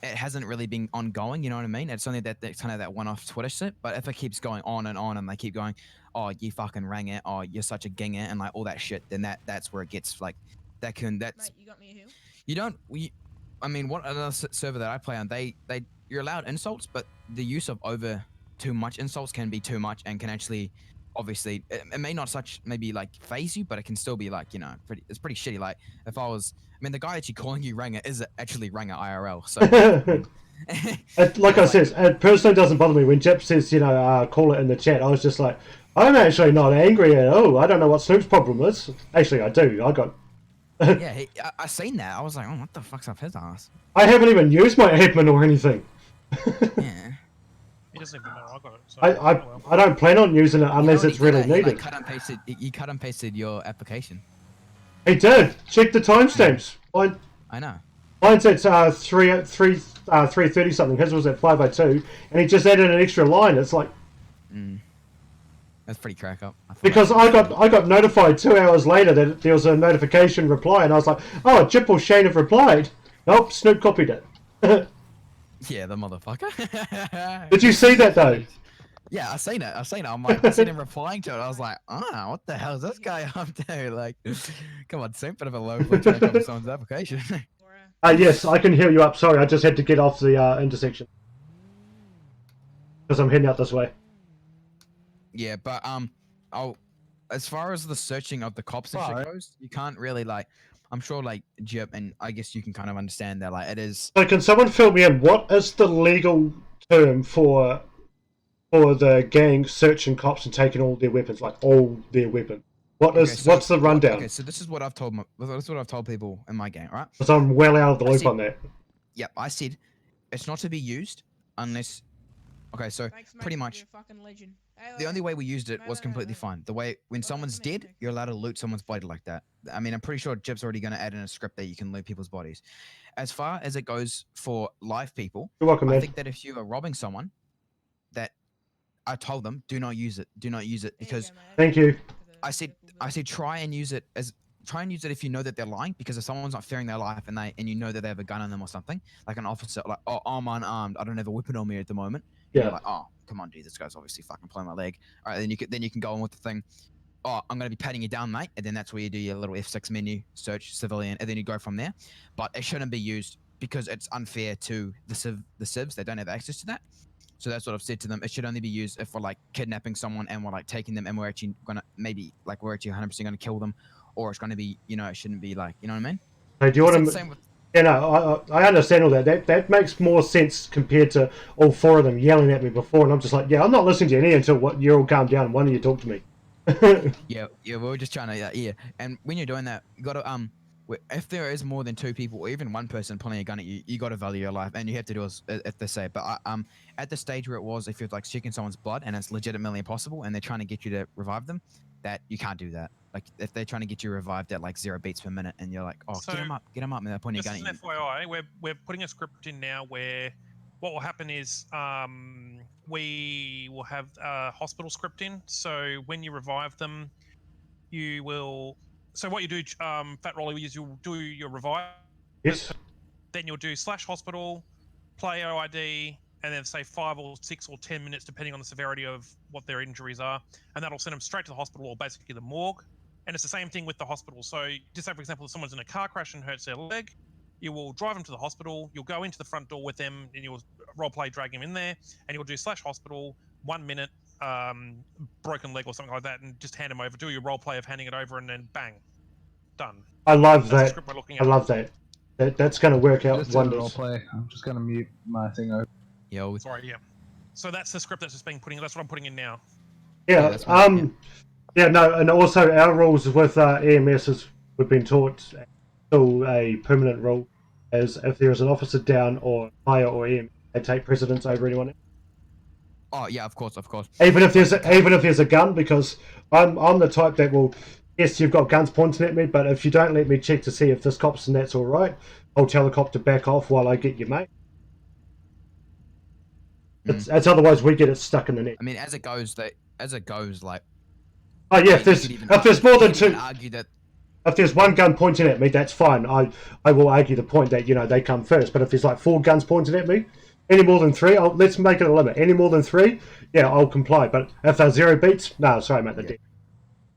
it hasn't really been ongoing. You know what I mean? It's only that kind of that one-off Twitter shit. But if it keeps going on, and they keep going, oh, you fucking rang it, oh, you're such a ginger, and like all that shit, then that's where it gets like that's. Mate, you got me a hill? You don't. I mean, what another server that I play on, you're allowed insults, but the use of over too much insults can be too much and can actually, obviously, it may not maybe like phase you, but it can still be like it's pretty shitty. Like if the guy actually calling you Ranger is actually Ranger IRL. So like I said, it personally doesn't bother me when Jip says call it in the chat. I was just like, I'm actually not angry at all. I don't know what Snoop's problem is. Actually, I do. I got. Yeah, I seen that. I was like, oh, what the fuck's up his ass? I haven't even used my admin or anything. Yeah. He doesn't even know I got it. So I don't plan on using it unless it's really needed. You cut and pasted your application. He did. Check the timestamps. I know. Mine's at 3:30 something. His was at 5:02, and he just added an extra line. It's like. That's pretty crack up. Because I got notified 2 hours later that there was a notification reply, and I was like, oh, Jip or Shane have replied. Nope, Snoop copied it. Yeah, the motherfucker. Did you see that though? Yeah, I seen it. I'm like, I seen him replying to it. I was like, what the hell is this guy up to? Like, come on, Snoop, bit of a low blow trying to copy someone's application. Yes, I can hear you up. Sorry, I just had to get off the intersection because I'm heading out this way. Yeah, but as far as the searching of the cops and shit goes, you can't really I'm sure Jip, and I guess you can kind of understand that it is. So can someone fill me in? What is the legal term for the gang searching cops and taking all their weapons, like all their weapons? What's the rundown? Okay, so this is what I've told people in my gang, right? Because I'm well out of the loop on that. Yep, I said it's not to be used unless. Okay, so Thanks, mate. pretty much. You're a fucking legend. The only way we used it was completely fine. The way when someone's dead, you're allowed to loot someone's body like that. I mean, I'm pretty sure Jib's already going to add in a script that you can loot people's bodies. As far as it goes for live people, you're welcome, man. I think that if you are robbing someone, that I told them do not use it. Do not use it because. Thank you. I said try and use it if you know that they're lying, because if someone's not fearing their life and you know that they have a gun on them or something, like an officer, like, oh, I'm unarmed, I don't have a weapon on me at the moment. Yeah. You're like, oh, come on, dude, this guy's obviously fucking pulling my leg. All right, then you can go on with the thing. Oh, I'm gonna be patting you down, mate, and then that's where you do your little F6 menu, search civilian, and then you go from there. But it shouldn't be used because it's unfair to the civs. They don't have access to that. So that's what I've said to them. It should only be used if we're kidnapping someone and we're taking them and we're actually gonna we're actually 100% gonna kill them, or it's gonna be it shouldn't be you know what I mean? Hey, do you want to? Yeah, no, I understand all that. That makes more sense compared to all 4 of them yelling at me before, and I'm just like, yeah, I'm not listening to any until you're all calmed down and one of you talk to me. yeah, we were just trying to and when you're doing that, you gotta if there is more than 2 people or even 1 person pulling a gun at you, you got to value your life, and you have to do as if they say. But at the stage where it was, if you're checking someone's blood and it's legitimately impossible, and they're trying to get you to revive them, that you can't do that. Like if they're trying to get you revived at 0 beats per minute, and you're like, oh, so, get him up, and they're pointing a gun at you. Just an FYI, we're putting a script in now where what will happen is we will have hospital script in. So when you revive them, you will. So what you do, Phat Rolla, is you'll do your revive. Yes. Then you'll do /hospital, player ID, and then say 5 or 6 or 10 minutes, depending on the severity of what their injuries are, and that'll send them straight to the hospital or basically the morgue. And it's the same thing with the hospital. So just say, for example, if someone's in a car crash and hurts their leg, you will drive them to the hospital. You'll go into the front door with them, and you'll roleplay drag him in there, and you'll do /hospital, 1 minute, broken leg or something like that, and just hand him over. Do your roleplay of handing it over, and then bang, done. I love That's the that. script we're looking I at. love that. That's going to work out Just did a wonders. roleplay. I'm just gonna mute my thing over. Yo, Sorry, yeah. So that's the script that's just being put in. That's what I'm putting in now. Yeah. that's fine, Yeah. No. And also our rules with EMS is we've been taught still a permanent rule, as if there is an officer down or fire or EMS, they take precedence over anyone else. oh yeah, of course, of course. Even if there's a gun, because I'm the type that will. Yes, you've got guns pointing at me, but if you don't let me check to see if this cop's and that's all right, I'll tell the cop to back off while I get your mate. It's otherwise we get it stuck in the neck. I mean, as it goes, like. Oh yeah, if there's more than two, argue that. if there's one gun pointing at me, that's fine. I will argue the point that they come first. But if there's like 4 guns pointing at me, any more than 3, let's make it a limit. Any more than 3, yeah, I'll comply. But if there's 0 beats, no, sorry, mate, they're dead.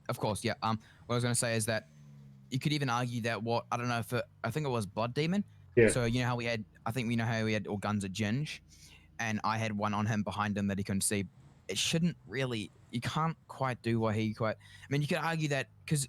Of course, yeah. What I was gonna say is that you could even argue that I don't know if I think it was Blood Demon. Yeah. So you know how we had all guns at Ginge, and I had one on him behind him that he couldn't see. It shouldn't really. You can't quite do what he quite. I mean, you could argue that because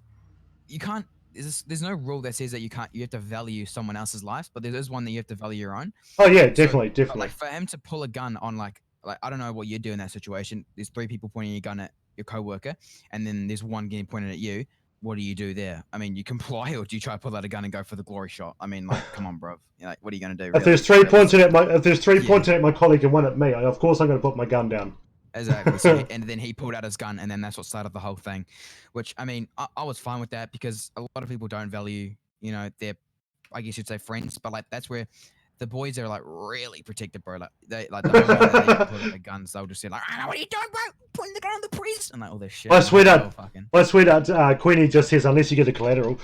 you can't. There's no rule that says that you can't. You have to value someone else's life, but there is one that you have to value your own. Oh yeah, So, definitely. Like for him to pull a gun on like I don't know what you do in that situation. There's 3 people pointing a gun at your coworker, and then there's one getting pointed at you. What do you do there? I mean, you comply, or do you try to pull out a gun and go for the glory shot? I mean, like, come on, bro. Like, what are you gonna do? If there's 3 pointing at my colleague and 1 at me, of course I'm going to put my gun down. Exactly. So, and then he pulled out his gun, and then that's what started the whole thing. Which I mean, I was fine with that because a lot of people don't value, their, I guess you'd say friends, but like that's where the boys are like really protected, bro. Like the moment they pull out their guns, they'll just say like, "I know what are you doing, bro? Putting the gun on the priest," and like all this shit. My sweetheart, Queenie just says, unless you get a collateral.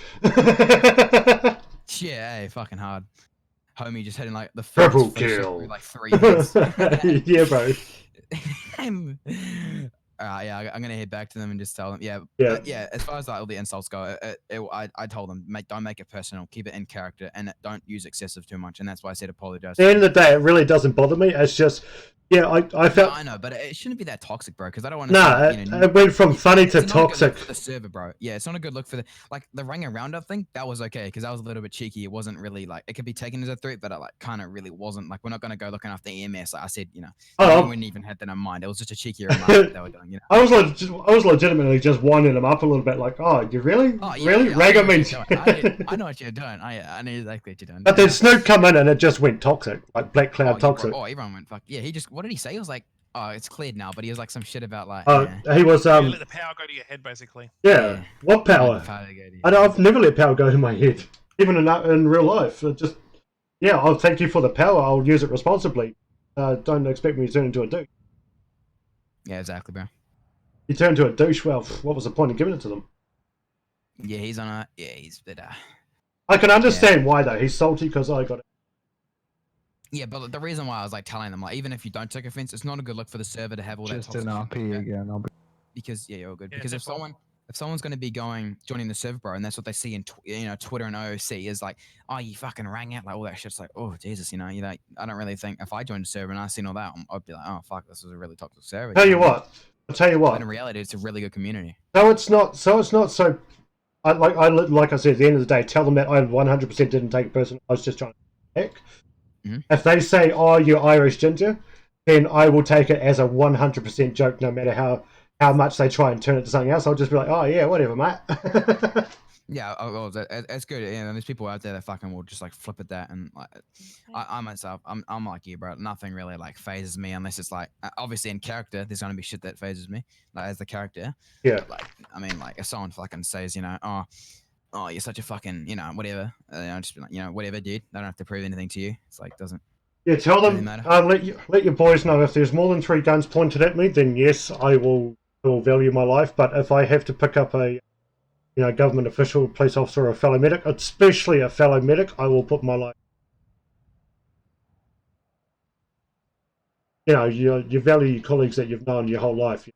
Yeah, hey, fucking hard. Homie just hitting like the Triple first kill. like 3 hits. Yeah, bro. Yeah, I'm gonna head back to them and just tell them. Yeah. As far as like all the insults go, I told them, mate, don't make it personal. Keep it in character and don't use excessive too much. And that's why I said apologize. At the end of the day, it really doesn't bother me. It's just, I felt. I know, but it shouldn't be that toxic, bro. Because I don't want to. Nah, it went from funny to toxic. For the server, bro. Yeah, it's not a good look for the ring around up thing. That was okay because that was a little bit cheeky. It wasn't really like it could be taken as a threat, but it like kind of really wasn't. Like we're not gonna go looking after EMS. Like I said, I wouldn't even had that in mind. It was just a cheeky remark that they were doing. I was legitimately just winding them up a little bit, like, oh, you really, really, Rago means. I know what you're doing. I know exactly what you're doing. But then Snoop come in and it just went toxic, like Black Cloud toxic. Oh, everyone went fuck. Yeah, he just. What did he say? He was like, oh, it's cleared now, but he was like some shit about like. He was You let the power go to your head, basically. Yeah. What power? I've never let power go to my head, even in real life. I'll thank you for the power. I'll use it responsibly. Don't expect me to turn into a douche. Yeah, exactly, bro. You turn into a douche. Well, what was the point of giving it to them? Yeah, he's on a. Yeah, he's a bit. I can understand why though. He's salty because I got it. Yeah, but the reason why I was like telling them, like, even if you don't take offense, it's not a good look for the server to have all Just that. an RP again. Because you're all good. Yeah, Because if someone's going to be joining the server, bro, and that's what they see in Twitter and OOC is like, oh, you fucking rang out, like all that shit's like, oh Jesus, you like, I don't really think if I joined the server and I seen all that, I'd be like, oh fuck, this is a really toxic server. I'll tell you what. But in reality, it's a really good community. So it's not so. Like I said, at the end of the day, tell them that I 100% didn't take it personally. I was just trying to heck. Mm-hmm. If they say, "Oh, you're Irish ginger," then I will take it as a 100% joke, no matter how much they try and turn it to something else. I'll just be like, "Oh yeah, whatever, mate." Yeah, that's good. And there's people out there that fucking will just like flip at that, and like, I myself, I'm like you, bro. Nothing really like phases me unless it's like obviously in character. There's gonna be shit that phases me, like as the character. Yeah. But, like I mean, like if someone fucking says, oh, you're such a fucking, whatever. Just be like, whatever, dude. They don't have to prove anything to you. It's like doesn't. Yeah, tell Doesn't them. matter. Let your boys know if there's more than 3 guns pointed at me, then yes, I will value my life. But if I have to pick up a government official, police officer, or a fellow medic, especially a fellow medic, I will put my life. You value your colleagues that you've known your whole life.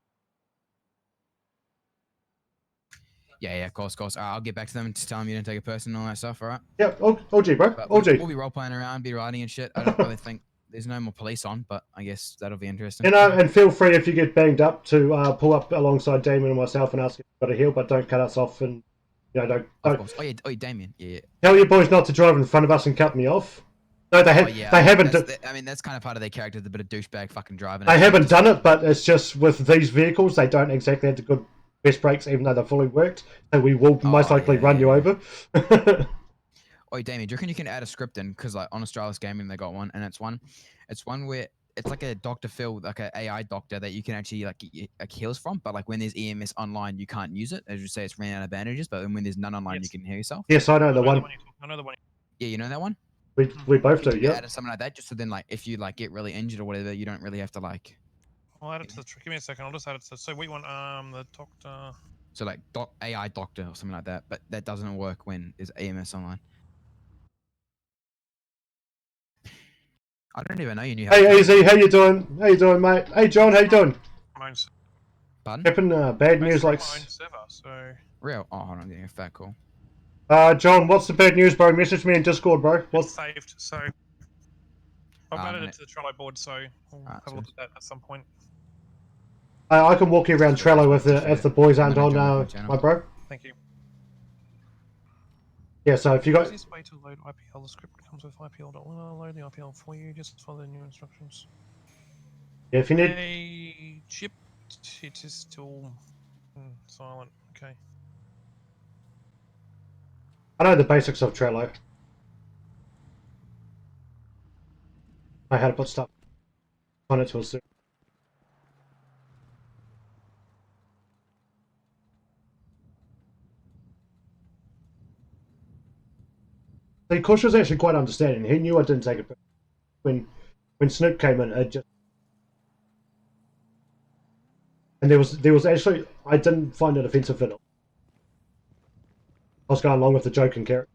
Yeah, of course. I'll get back to them and just tell them you didn't take it personal and all that stuff, all right? Yeah, OG, bro. But OG. we'll be role playing around, be riding and shit. I don't really think there's no more police on, but I guess that'll be interesting. And feel free if you get banged up to pull up alongside Damien and myself and ask if you've got a heal, but don't cut us off and don't. Of course. Oh yeah, Damien. Yeah. Tell your boys not to drive in front of us and cut me off. No, they haven't. I mean, that's kind of part of their character, the bit of douchebag fucking driving. They haven't done it, but it's just with these vehicles, they don't exactly have the good best brakes, even though they're fully worked. So we will most likely run you over. Oh, Damien, do you reckon you can add a script in? Because like on Australis Gaming, they got one, and it's one where it's like a Dr. Phil, like an AI doctor that you can actually like heals from. But like when there's EMS online, you can't use it. As you say, it's ran out of bandages. But when there's none online, you can heal yourself. Yes, I know the one. I know the one. Yeah, you know that one. We both do. Yeah. Add something like that, just so then like if you like get really injured or whatever, you don't really have to like. I'll add it to the. Give me a second. I'll just add it to. So we want the doctor. So like AI doctor or something like that, but that doesn't work when there's EMS online. I don't even know you knew. Hey, AZ, how you doing? How you doing, mate? Hey, John, how you doing? Pardon? Happen bad news like. So. Real? Oh, hold on, I'm getting a fat call. John, what's the bad news, bro? Message me in Discord, bro. It's saved. So. I've added it to the Trello board, so we'll have a look at that at some point. I can walk you around Trello if the boys aren't on, my bro. Thank you. Yeah, so if you got. Easiest way to load IPL, the script comes with IPL.1. Load the IPL for you. Just follow the new instructions. Yeah, if you need. Hey, chip, it is still silent. Okay. I know the basics of Trello. I know how to put stuff on it to a suit. See, Kush was actually quite understanding. He knew I didn't take it. When Snoop came in, it just. And there was actually, I didn't find it offensive at all. I was going along with the joke and character.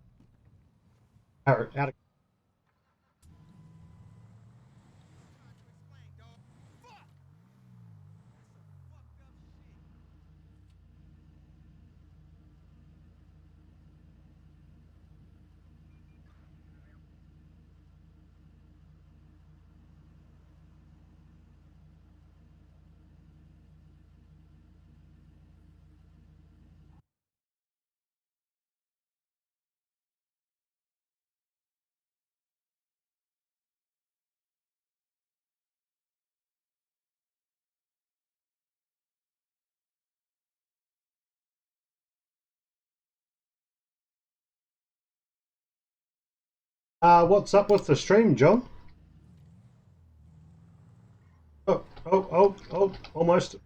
What's up with the stream, John? Oh, almost.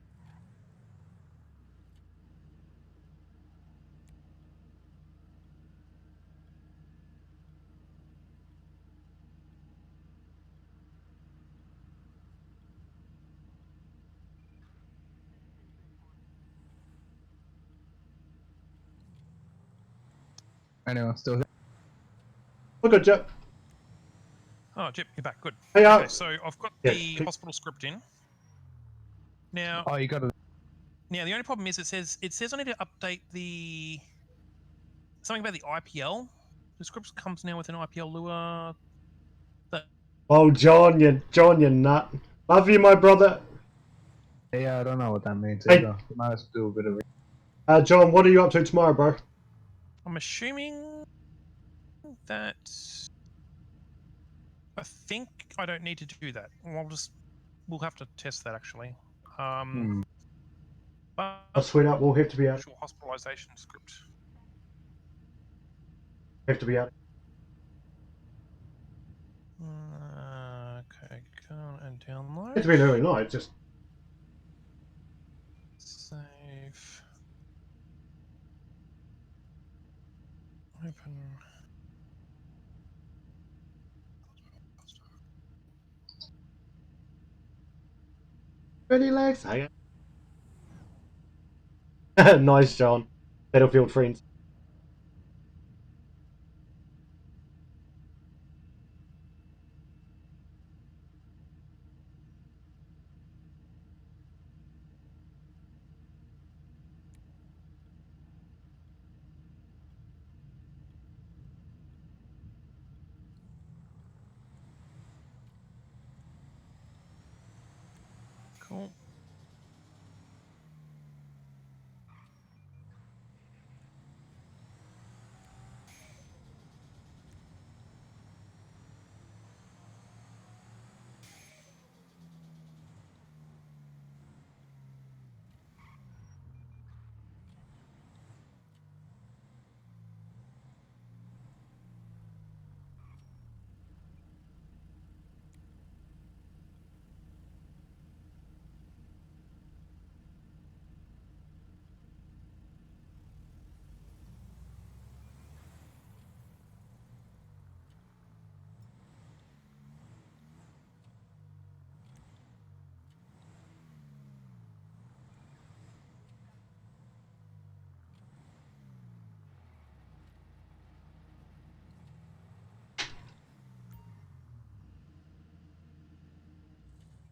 Anyway, still here. Look at Jip. Oh, Jip, you're back. Good. Hey, okay, so I've got yeah, the hospital script in. Now. Oh, you got it. Now the only problem is it says I need to update the something about the IPL. The script comes now with an IPL lure. Oh, John, you nut. Love you, my brother. Yeah, I don't know what that means Hey. either. You might have to do a bit of. John, what are you up to tomorrow, bro? I'm assuming that I think I don't need to do that. We'll have to test that actually. But I'll sweet up. We'll have to be out. actual hospitalization script. Have to be out. Okay, go and download. It's been early night. Just. Save. Open. Ready, legs? Nice, John. Battlefield friends. Cool.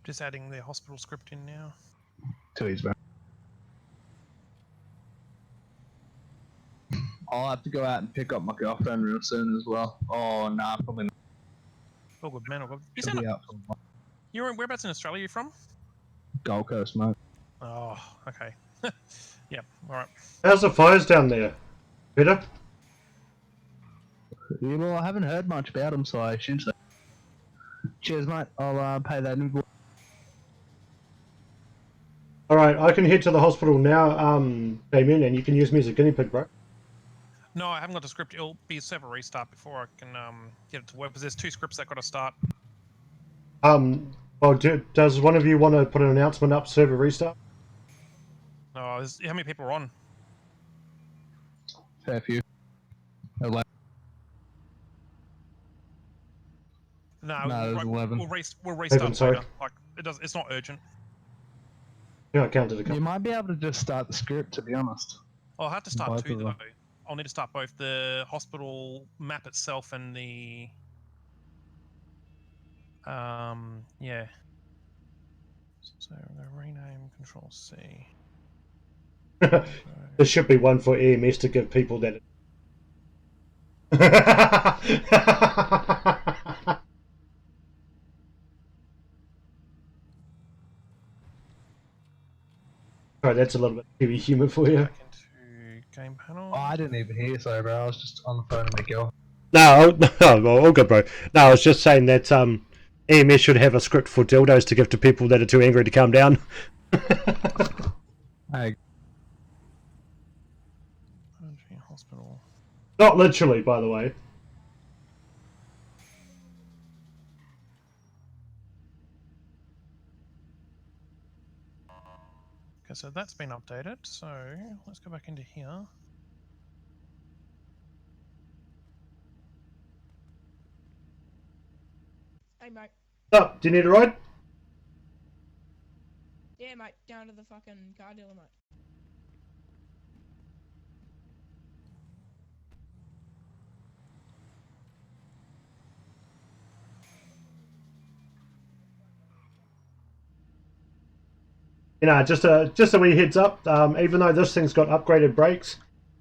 Just adding the hospital script in now. Please, man. I'll have to go out and pick up my girlfriend real soon as well. Oh, nah, probably not. Oh, good man. Oh, good. You She'll sound be out for a while. you're whereabouts in Australia? You from? Gold Coast, mate. Oh, okay. Yeah. All right. How's the fires down there? Better? Yeah, well, I haven't heard much about him, so I assume so. Cheers, mate. I'll pay that invoice. Alright, I can head to the hospital now, Damien, and you can use me as a guinea pig, bro. No, I haven't got the script. It'll be a server restart before I can get it to work. Because there's 2 scripts that got to start. Well, does one of you want to put an announcement up, server restart? Oh, how many people are on? Fair few. No, No, there's 11. we'll restart sorry. later. Like it's not urgent. Yeah, I counted a couple. You might be able to just start the script, to be honest. I'll have to start Both 2 of though. them. I'll need to start both the hospital map itself and the yeah. So I'm gonna rename Control C. There should be one for EMS to give people that. Alright, that's a little bit heavy humour for you. Back into game panel. Oh, I didn't even hear you, sorry, bro. I was just on the phone with my girl. No, well, all good, bro. No, I was just saying that EMS should have a script for dildos to give to people that are too angry to calm down. Hey, Hospital. Not literally, by the way. Okay, so that's been updated. So let's go back into here. Hey, mate. Oh, do you need a ride? Yeah, mate. Down to the fucking car dealer, mate. You know, just a wee heads up. Even though this thing's got upgraded brakes,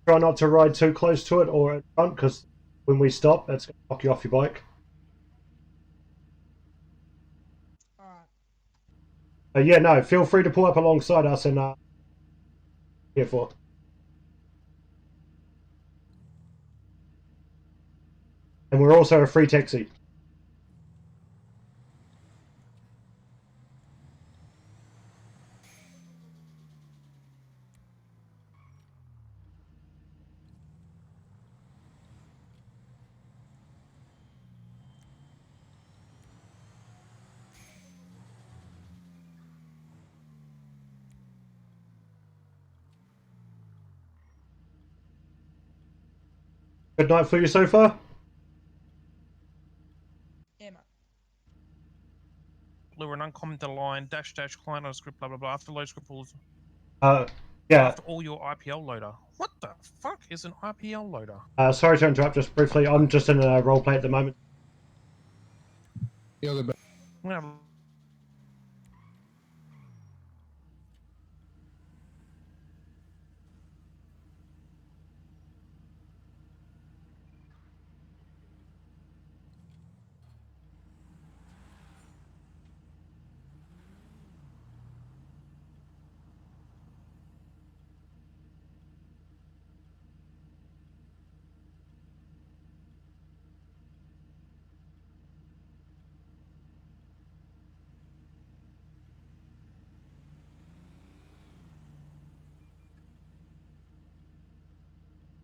try not to ride too close to it or in front, because when we stop, it's going to knock you off your bike. Alright. Yeah, no, feel free to pull up alongside us and here for. And we're also a free taxi. Good night for you so far? Yeah, mate. .lua and uncomment the line dash client script blah blah blah after load script rules. Yeah. After all your IPL loader. What the fuck is an IPL loader? Sorry to interrupt. Just briefly, I'm just in a role play at the moment. You're good, bro. I'm gonna have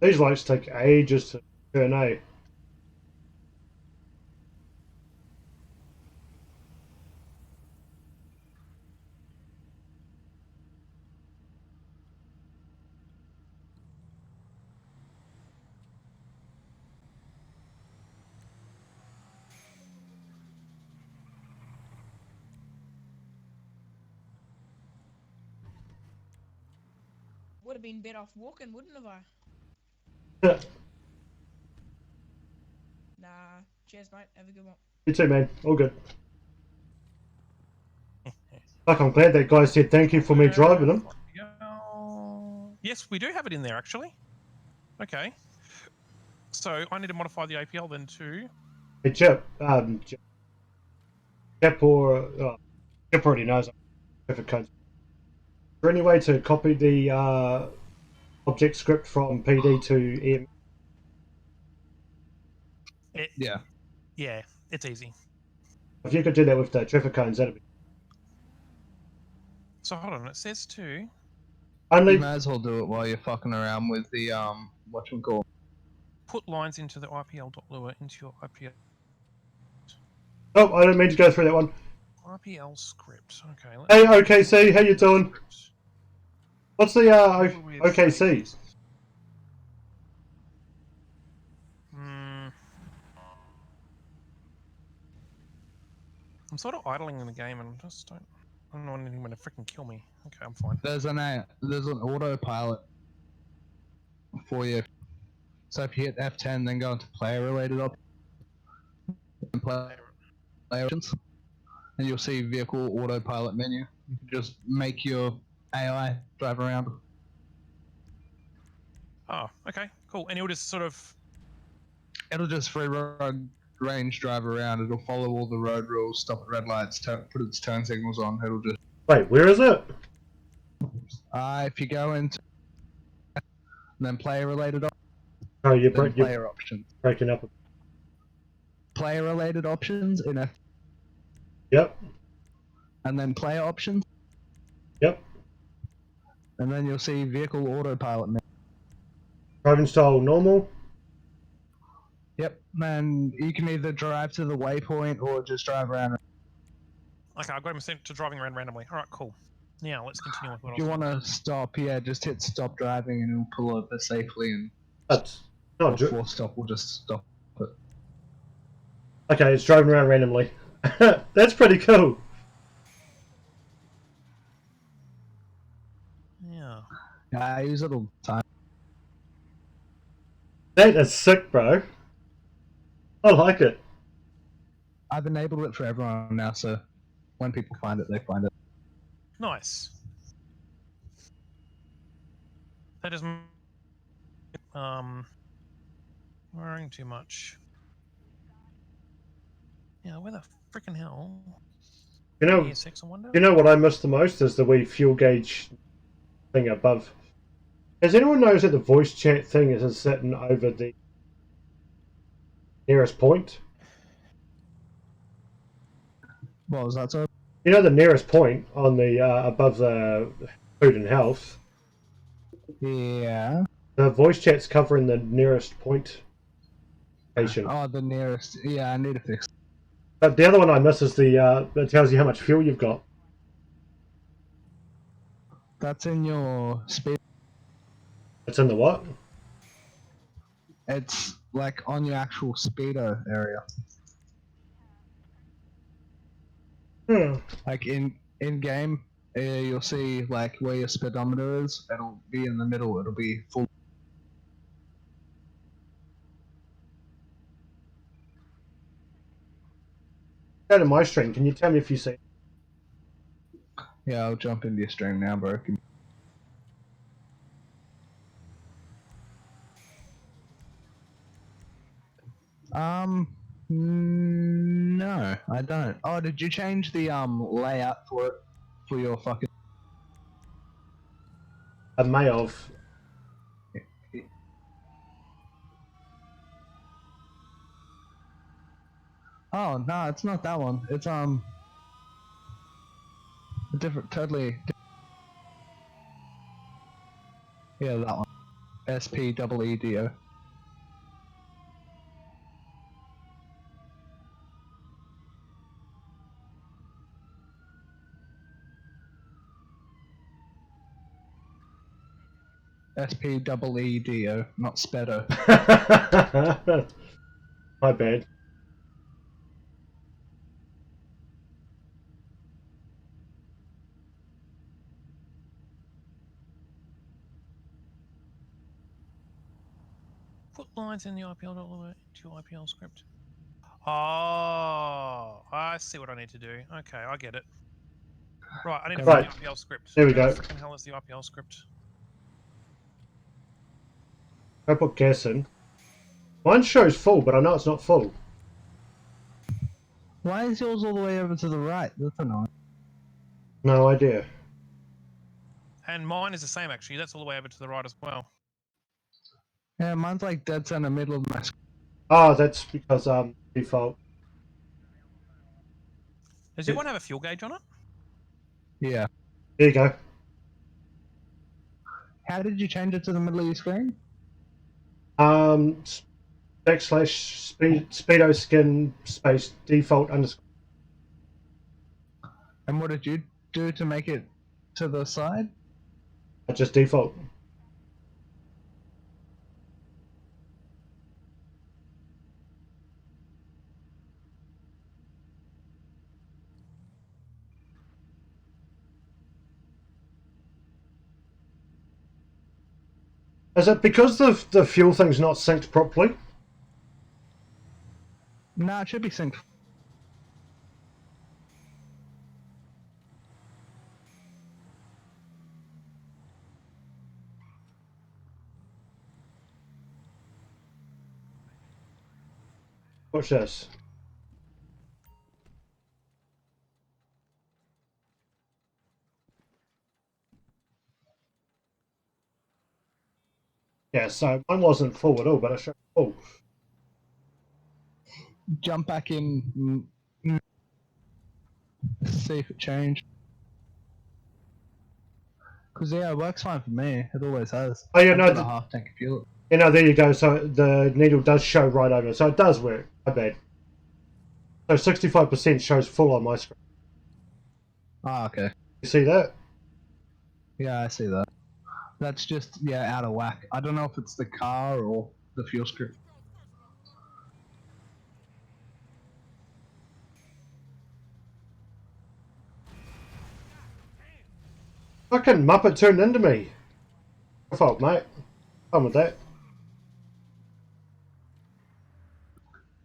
These lights take ages to turn out. Would have been better off walking, wouldn't have I? Nah. Cheers, mate. Have a good one. You too, man. All good. Fuck, I'm glad that guy said thank you for me driving him. Yes, we do have it in there actually. Okay. So I need to modify the APL then too. Hey, Chip. Chip already knows perfect code. Is there any way to copy the object script from PD to EM? Yeah, it's easy. If you could do that with the traffic cones, that'd be. So hold on, it says to Only You may as well do it while you're fucking around with the whatchamacallit. put lines into the IPL.lua into your IPL. Oh, I didn't mean to go through that one. IPL script. Okay. Hey, OKC, how you doing? What's the OKC? I'm sort of idling in the game and I don't want anyone to freaking kill me. Okay, I'm fine. There's an autopilot for you. So if you hit F10, then go into player-related options and player options, and you'll see vehicle autopilot menu. You can just make your AI drive around. Oh, okay, cool. And it'll just sort of. It'll just free road range drive around. It'll follow all the road rules, stop at red lights, put its turn signals on. It'll just. Wait, where is it? If you go into then player-related options. Oh, you're player options. Breaking up. Player-related options in F. Yep. And then player options. Yep. And then you'll see vehicle autopilot. Driving style normal. Yep. And you can either drive to the waypoint or just drive around. Okay, I've got him set to driving around randomly. All right, cool. Now let's continue with what If you want to stop, just hit stop driving and it'll pull over safely, and that's not before stop will just stop it. Okay, it's driving around randomly. That's pretty cool. Yeah. I use it all the time. That is sick, bro. I like it. I've enabled it for everyone now, so when people find it, they find it. Nice. That doesn't worrying too much. Yeah, where the freaking hell? You know, ESX, I wonder? you know what I miss the most is the wee fuel gauge thing above. Has anyone noticed that the voice chat thing is sitting over the nearest point? What was that, sir? You know the nearest point on the above the food and health. Yeah. The voice chat's covering the nearest point station. Oh, the nearest. Yeah, I need to fix it. But the other one I miss is the that tells you how much fuel you've got. That's in your speed. It's in the what? It's like on your actual speedo area. Like in game, you'll see like where your speedometer is. It'll be in the middle. It'll be full. Go to my stream. Can you tell me if you see? Yeah, I'll jump into your stream now, bro. No, I don't. Oh, did you change the layout for it for your fucking? I may have. Oh no, it's not that one. It's a different, totally. Yeah, that one. SPEEDO. SPEEDO, not Spedo. My bad. Put lines in the IPL to your IPL script. Oh, I see what I need to do. Okay, I get it. Right, I need to Right. find the IPL script. There we Where go. the freaking hell is the IPL script? I put gas in. Mine shows full, but I know it's not full. Why is yours all the way over to the right? That's annoying. No idea. And mine is the same actually. That's all the way over to the right as well. Yeah, mine's like dead center middle of my screen. Oh, that's because default. Does everyone have a fuel gauge on it? Yeah. There you go. How did you change it to the middle of your screen? Backslash speedo skin space default underscore. And what did you do to make it to the side? Just default. Is it because the fuel thing's not synced properly? No, it should be synced. Watch this. Yeah, so mine wasn't full at all, but I showed full. Jump back in. See if it changed. Because yeah, it works fine for me. It always has. Oh, yeah, I've no, got a half tank of fuel. You know, there you go. So the needle does show right over, so it does work. My bad. So 65% shows full on my screen. Ah, okay. You see that? Yeah, I see that. That's just, yeah, out of whack. I don't know if it's the car or the fuel script. Fucking Muppet turned into me. Your fault, mate. Fun with that.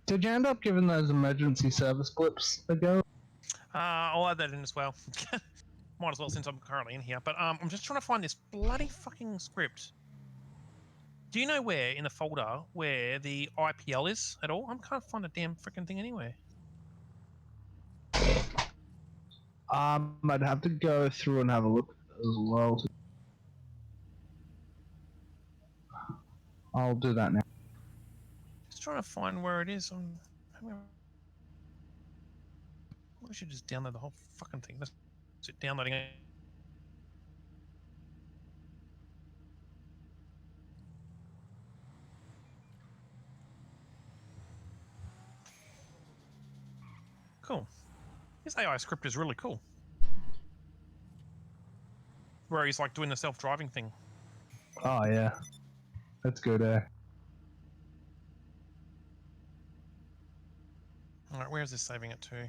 Did you end up giving those emergency service blips a go? I'll add that in as well. Might as well since I'm currently in here. But I'm just trying to find this bloody fucking script. Do you know where in the folder where the IPL is at all? I can't find a damn freaking thing anywhere. I'd have to go through and have a look as well. I'll do that now. Just trying to find where it is. We should just download the whole fucking thing. Let's sit downloading it. Cool. This AI script is really cool. Where he's like doing the self-driving thing. Oh yeah, that's good. Alright, where is this saving it to?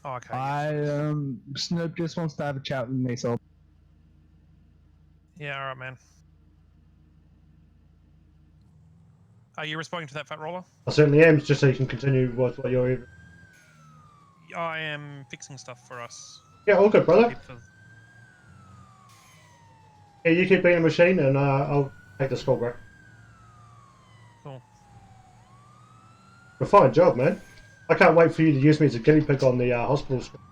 Oh, okay. Snoop just wants to have a chat with me, so Yeah, alright, man. Are you responding to that, Phat Rolla? I certainly am, just so you can continue with what you're. I am fixing stuff for us. Yeah, all good, brother. For- Yeah, you keep being a machine, and I'll take the skull, bro. Cool. A fine job, man. I can't wait for you to use me as a guinea pig on the hospital screen.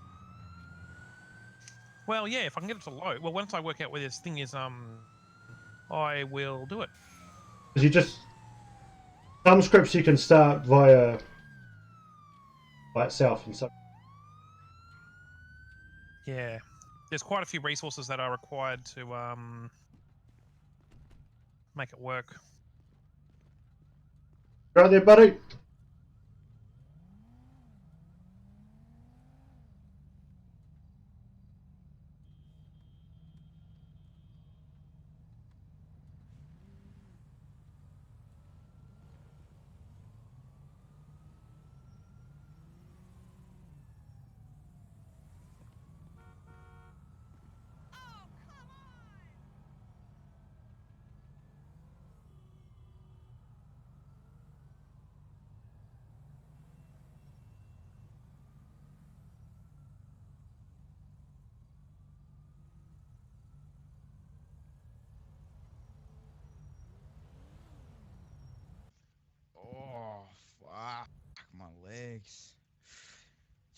Well, yeah, if I can get it to load. Well, once I work out where this thing is, I will do it. Because you just some scripts you can start via by itself, and so. Yeah. There's quite a few resources that are required to make it work. Right there, buddy. Oh, fuck. My legs.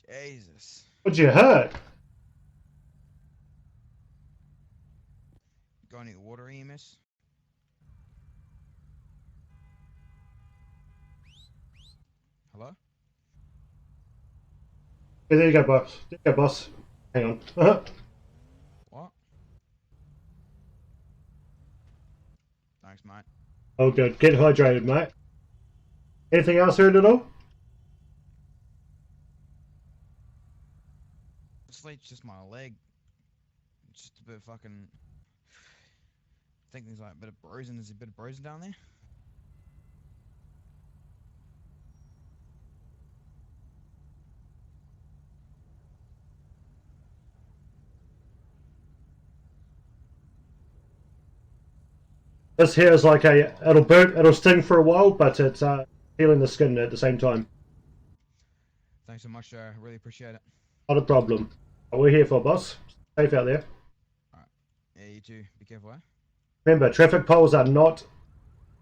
Jesus. What'd you hurt? Got any water, EMS? Hello? Yeah, there you go, boss. There you go, boss. Hang on. What? Thanks, mate. Oh, good. Get hydrated, mate. Anything else heard at all? It's just my leg. It's just a bit of fucking. I think there's like a bit of bruising. There's a bit of bruising down there. This here is like it'll burn, it'll sting for a while, but it's healing the skin at the same time. Thanks so much, I really appreciate it. Not a problem. We're here for, boss. Safe out there. Alright. Yeah, you too. Be careful, eh? Remember, traffic poles are not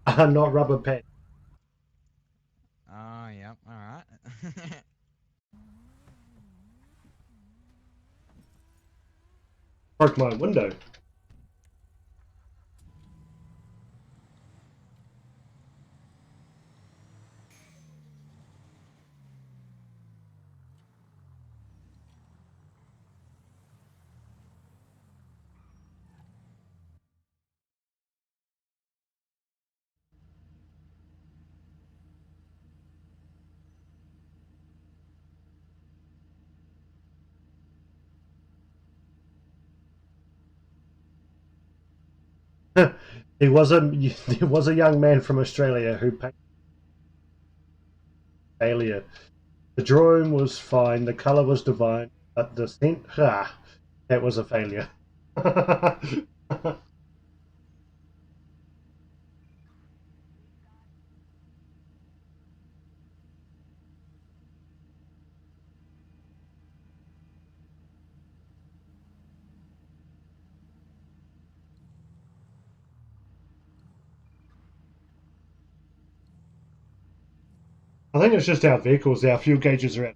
rubber pads. Oh, yeah. Alright. Broke my window. He was there was a young man from Australia who paid failure. The drawing was fine, the colour was divine, but the scent, that was a failure. I think it's just our vehicles, our fuel gauges are at.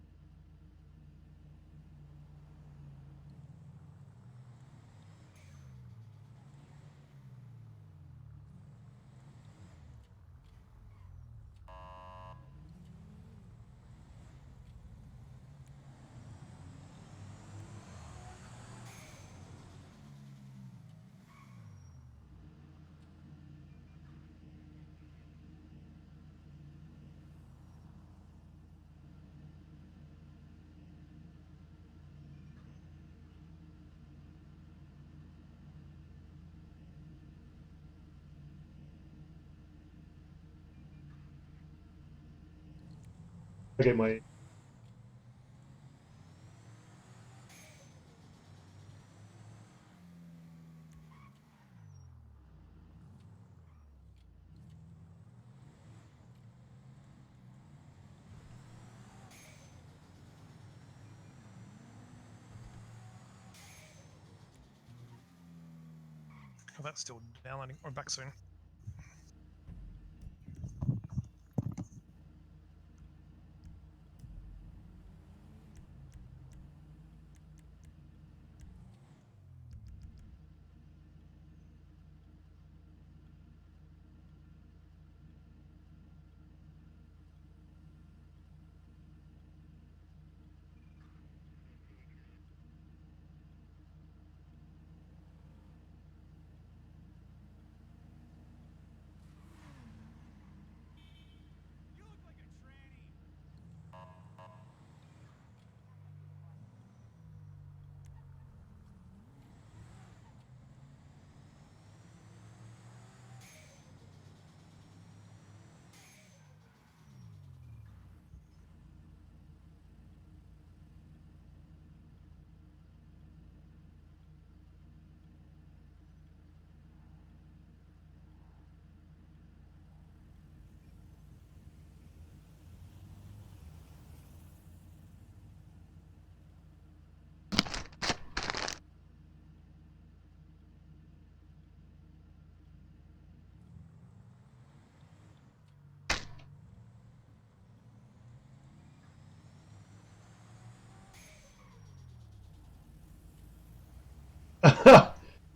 I get my Oh, that's still downloading. We're back soon.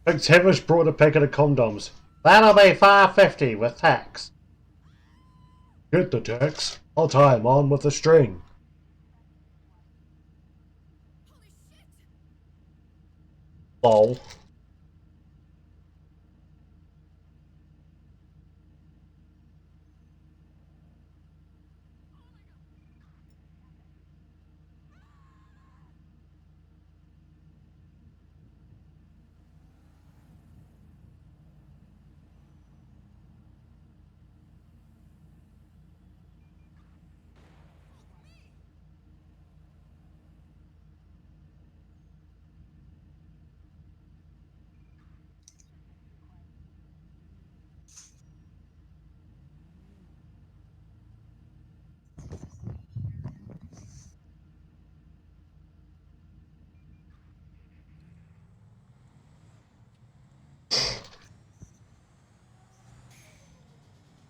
Thanks, Hamish brought a packet of condoms. That'll be $5.50 with tax. Get the tax. I'll tie him on with a string. Lol.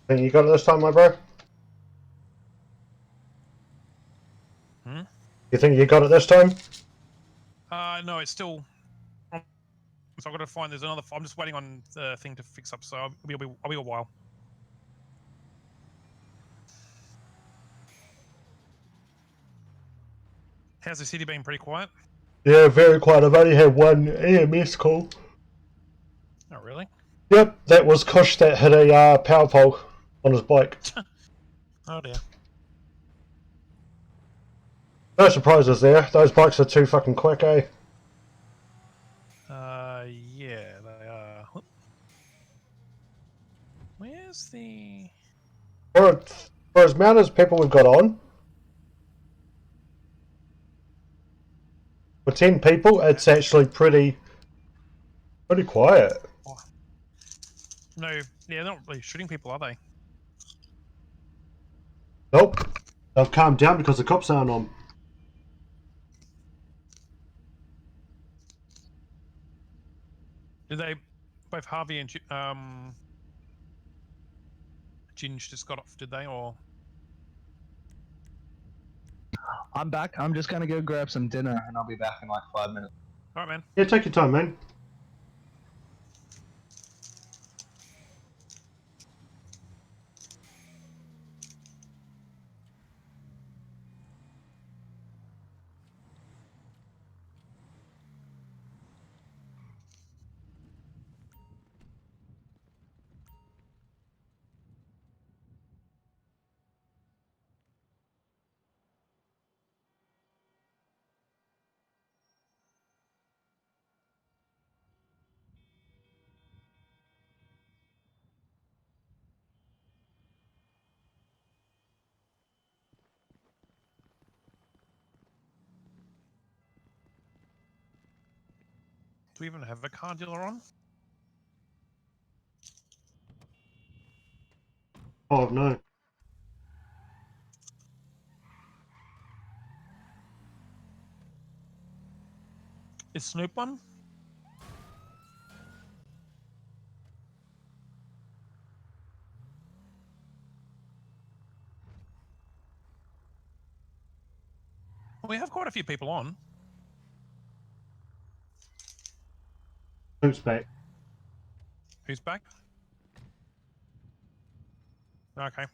Think you got it this time, my bro? Hmm? You think you got it this time? No, it's still. So I've got to find. There's another. I'm just waiting on the thing to fix up. So I'll be a while. How's the city been? Pretty quiet. Yeah, very quiet. I've only had one EMS call. Oh, really? Yep, that was Kush that hit a power pole on his bike. Oh dear. No surprises there. Those bikes are too fucking quick, eh? Yeah, they are. Whoop. Where's the? For as amount as people we've got on, for 10 people, it's actually pretty quiet. Oh. No, yeah, they're not really shooting people, are they? Nope. They've calmed down because the cops aren't on. Did they? Both Harvey and Ginge just got off, did they? Or I'm back. I'm just gonna go grab some dinner and I'll be back in like 5 minutes. all right, man. Yeah, take your time, man. Do we even have a car dealer on? Oh, no. Is Snoop one? We have quite a few people on. Who's back? Who's back? Okay.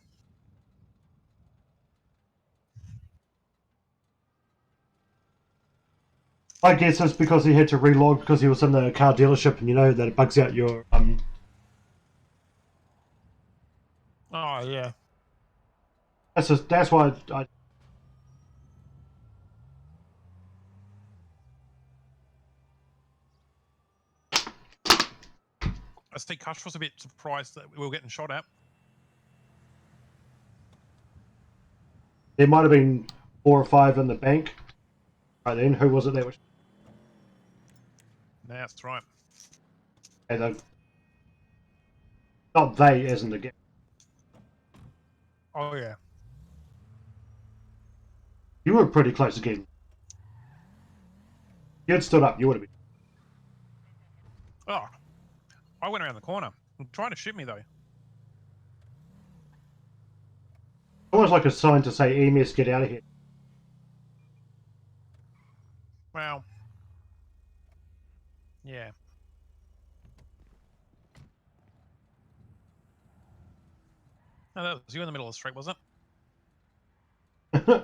I guess it's because he had to relog because he was in the car dealership, and you know that it bugs out your Oh yeah. That's why I. I think Kush was a bit surprised that we were getting shot at. There might have been 4 or 5 in the bank. Right then, who was it that was? That's right. Not they, as in the game. Oh yeah. You were pretty close to getting. You had stood up, you would have been. Oh, I went around the corner. I'm trying to shoot me though. Almost like a sign to say, EMS, get out of here. Well, yeah. No, that was you in the middle of the street, was it? Okay,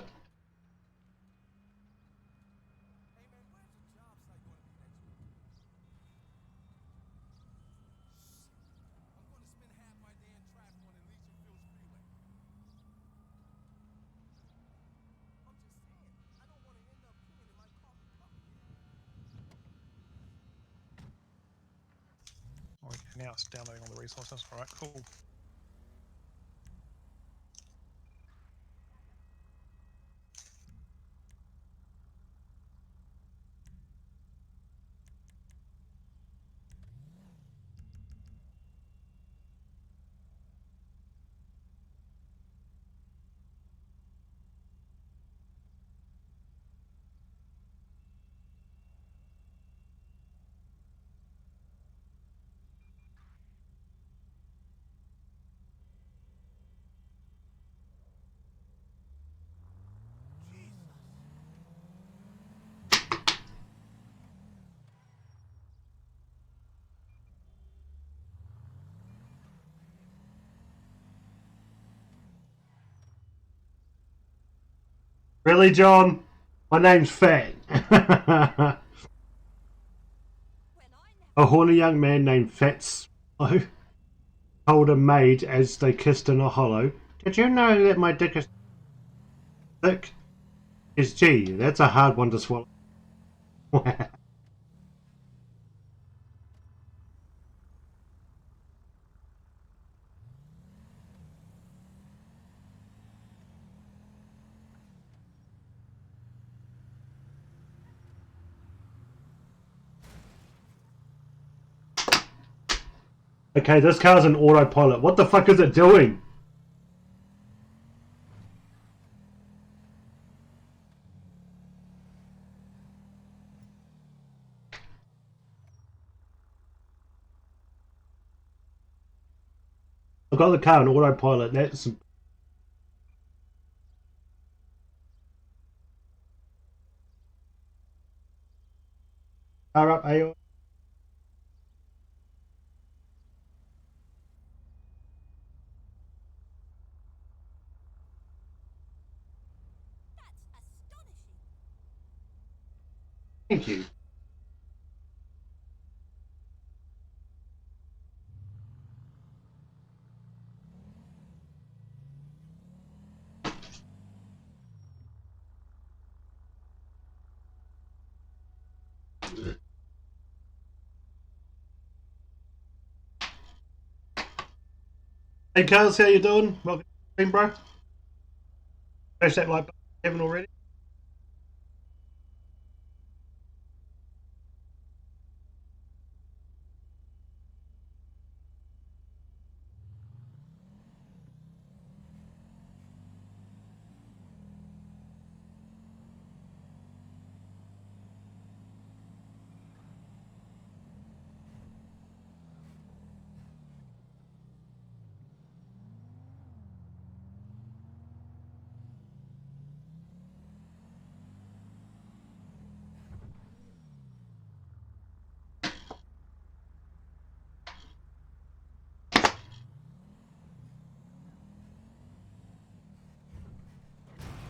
now it's downloading all the resources. All right, cool. Really, John? My name's Fat. A horny young man named Fats told a maid as they kissed in a hollow, "Did you know that my dick is thick?" Is gee, that's a hard one to swallow. Okay, this car's an autopilot. What the fuck is it doing? I've got the car on autopilot. That's car up, AO. Thank you. Hey, Carls, how you doing? Welcome to the stream, bro. Smash that like button if you haven't already.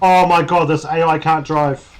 Oh my god, this AI can't drive.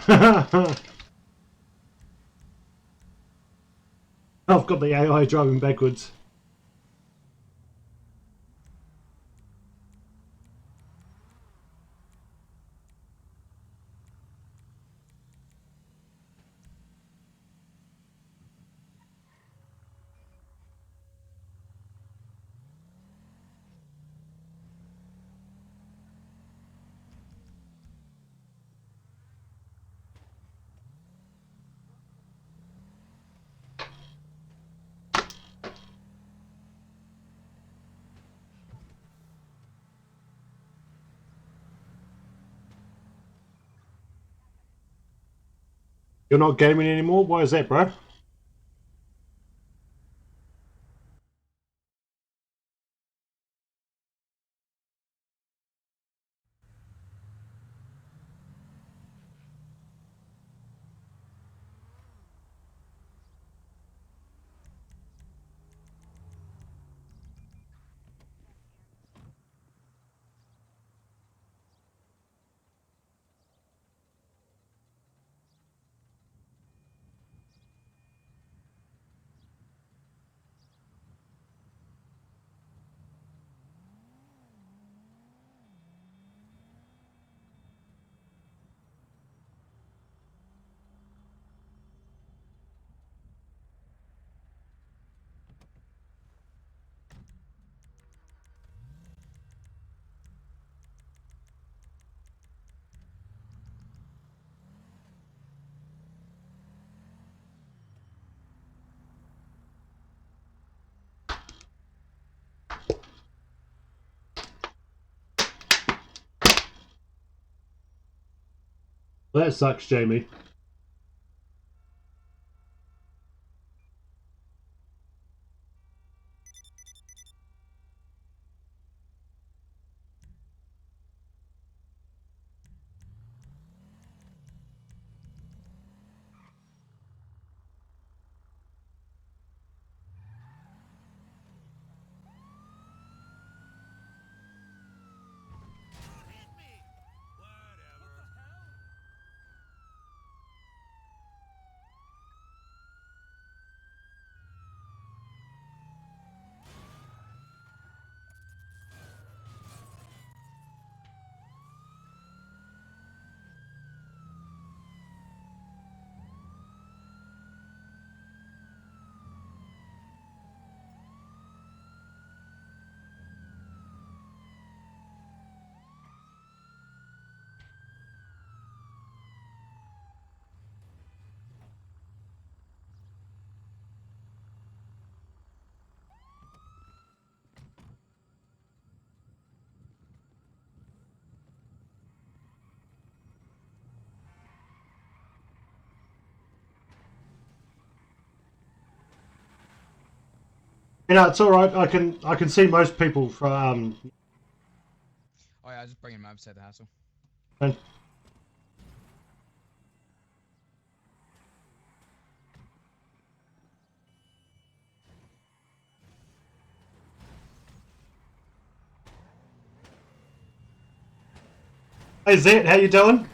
I've got the AI driving backwards. You're not gaming anymore? Why is that, bro? That sucks, Jamie. You know, it's all right. I can see most people from. Oh yeah, I was just bringing him over to save the hassle. Hey Zet, how you doing?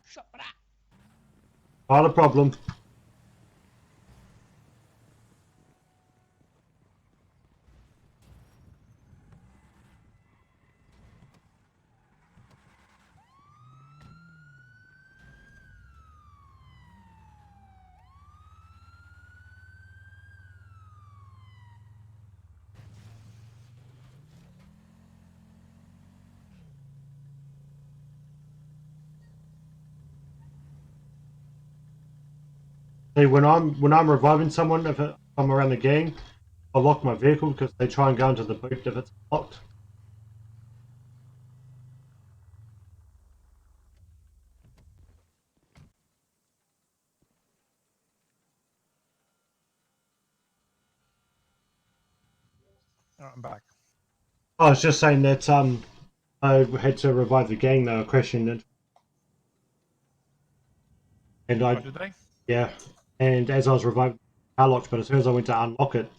Shut up. Not a problem. See, when I'm reviving someone, if I'm around the gang, I lock my vehicle because they try and go into the boot if it's locked. Alright, I'm back. I was just saying that I had to revive the gang. They were crashing it, and Oh, did they? yeah, and as I was reviving, car locked, but as soon as I went to unlock it,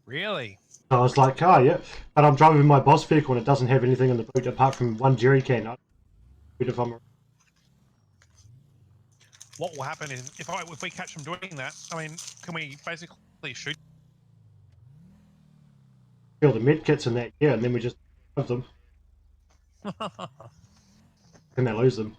Really? I was like, oh yeah, but I'm driving my boss vehicle and it doesn't have anything in the boot apart from one jerry can. If I'm What will happen is if we catch them doing that, I mean, can we basically shoot? feel the med kits in that, yeah, and then we just have them and they lose them.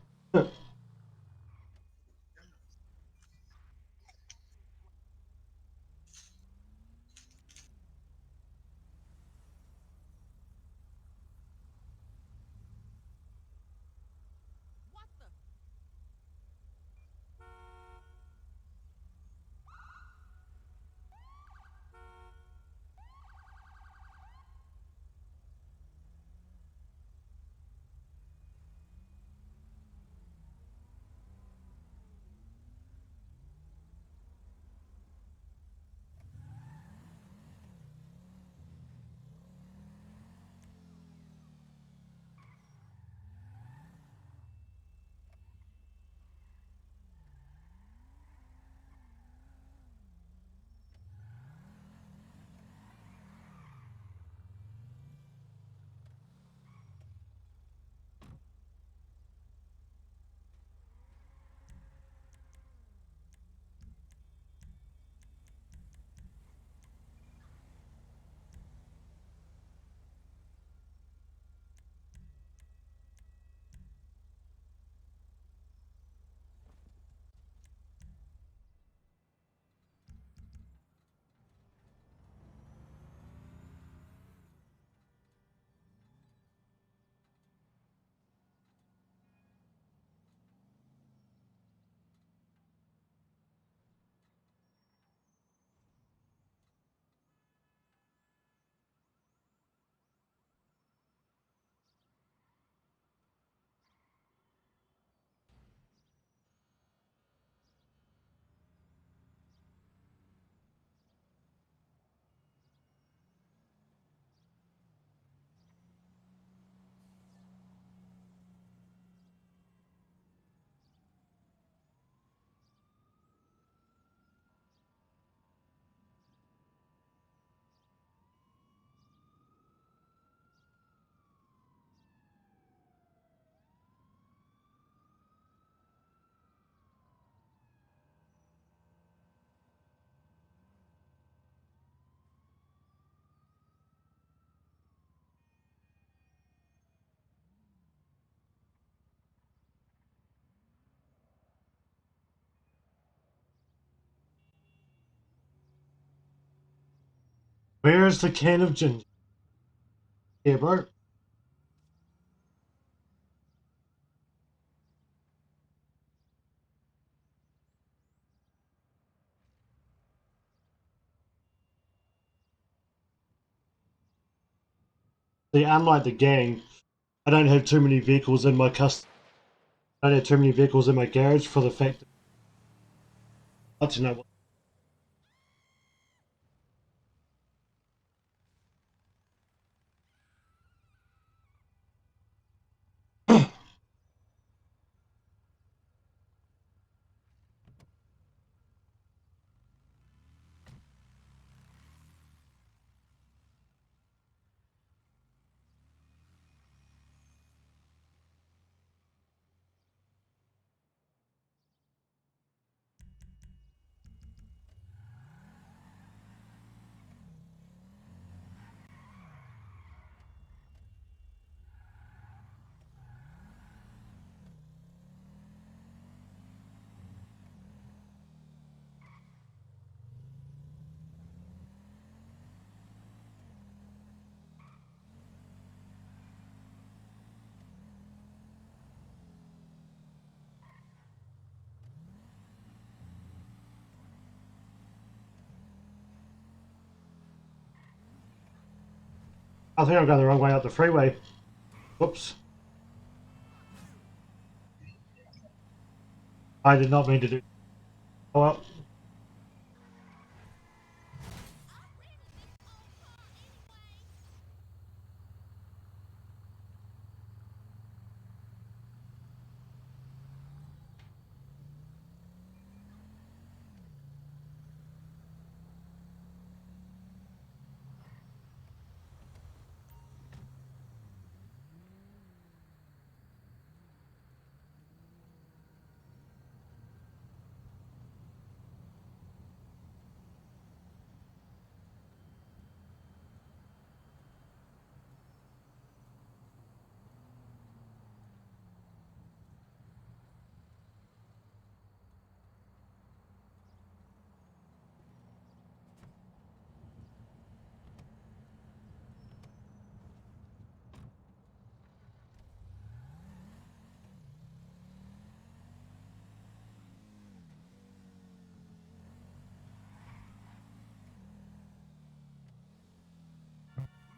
Where's the can of ginger? Yeah, bro. unlike the gang, I don't have too many vehicles in my I don't have too many vehicles in my garage for the fact that I'd like to know what. I think I'm going the wrong way up the freeway. Whoops. I did not mean to do. Oh well.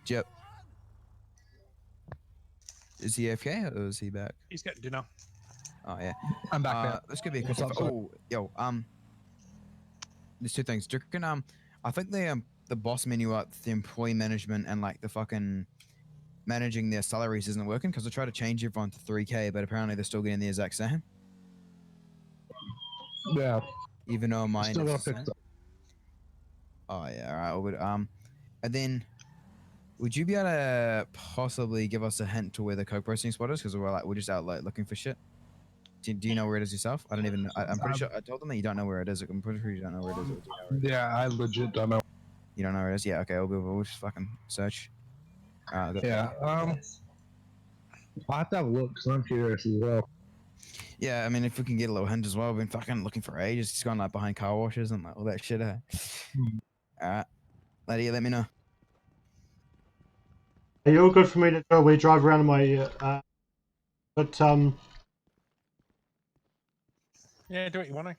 Yep. Is he AFK or is he back? He's getting dinner. Oh yeah. I'm back now. This could be a What's quick. up, sir? Oh, yo, there's two things. Do you reckon, I think the boss menu at the employee management and like the fucking managing their salaries isn't working because I tried to change everyone to 3K, but apparently they're still getting the exact same. Yeah. Even though mine Still is gotta the fix same. that. Oh yeah, all right. Well, good. And then, would you be able to possibly give us a hint to where the coke processing spot is? Because we're just out like looking for shit. Do you know where it is yourself? I don't even. I'm pretty sure I told them that you don't know where it is. I'm pretty sure you don't know where it is. Or do you know where it is? Yeah, I legit don't know. You don't know where it is? Yeah. Okay. We'll just fucking search. Yeah. I'll have to have a look because I'm curious as well. Yeah. I mean, if we can get a little hint as well, we've been fucking looking for ages. It's gone like behind car washes and like all that shit. All right. Lady, let me know. Are you all good for me to go? We drive around in my. But Yeah, do what you want to.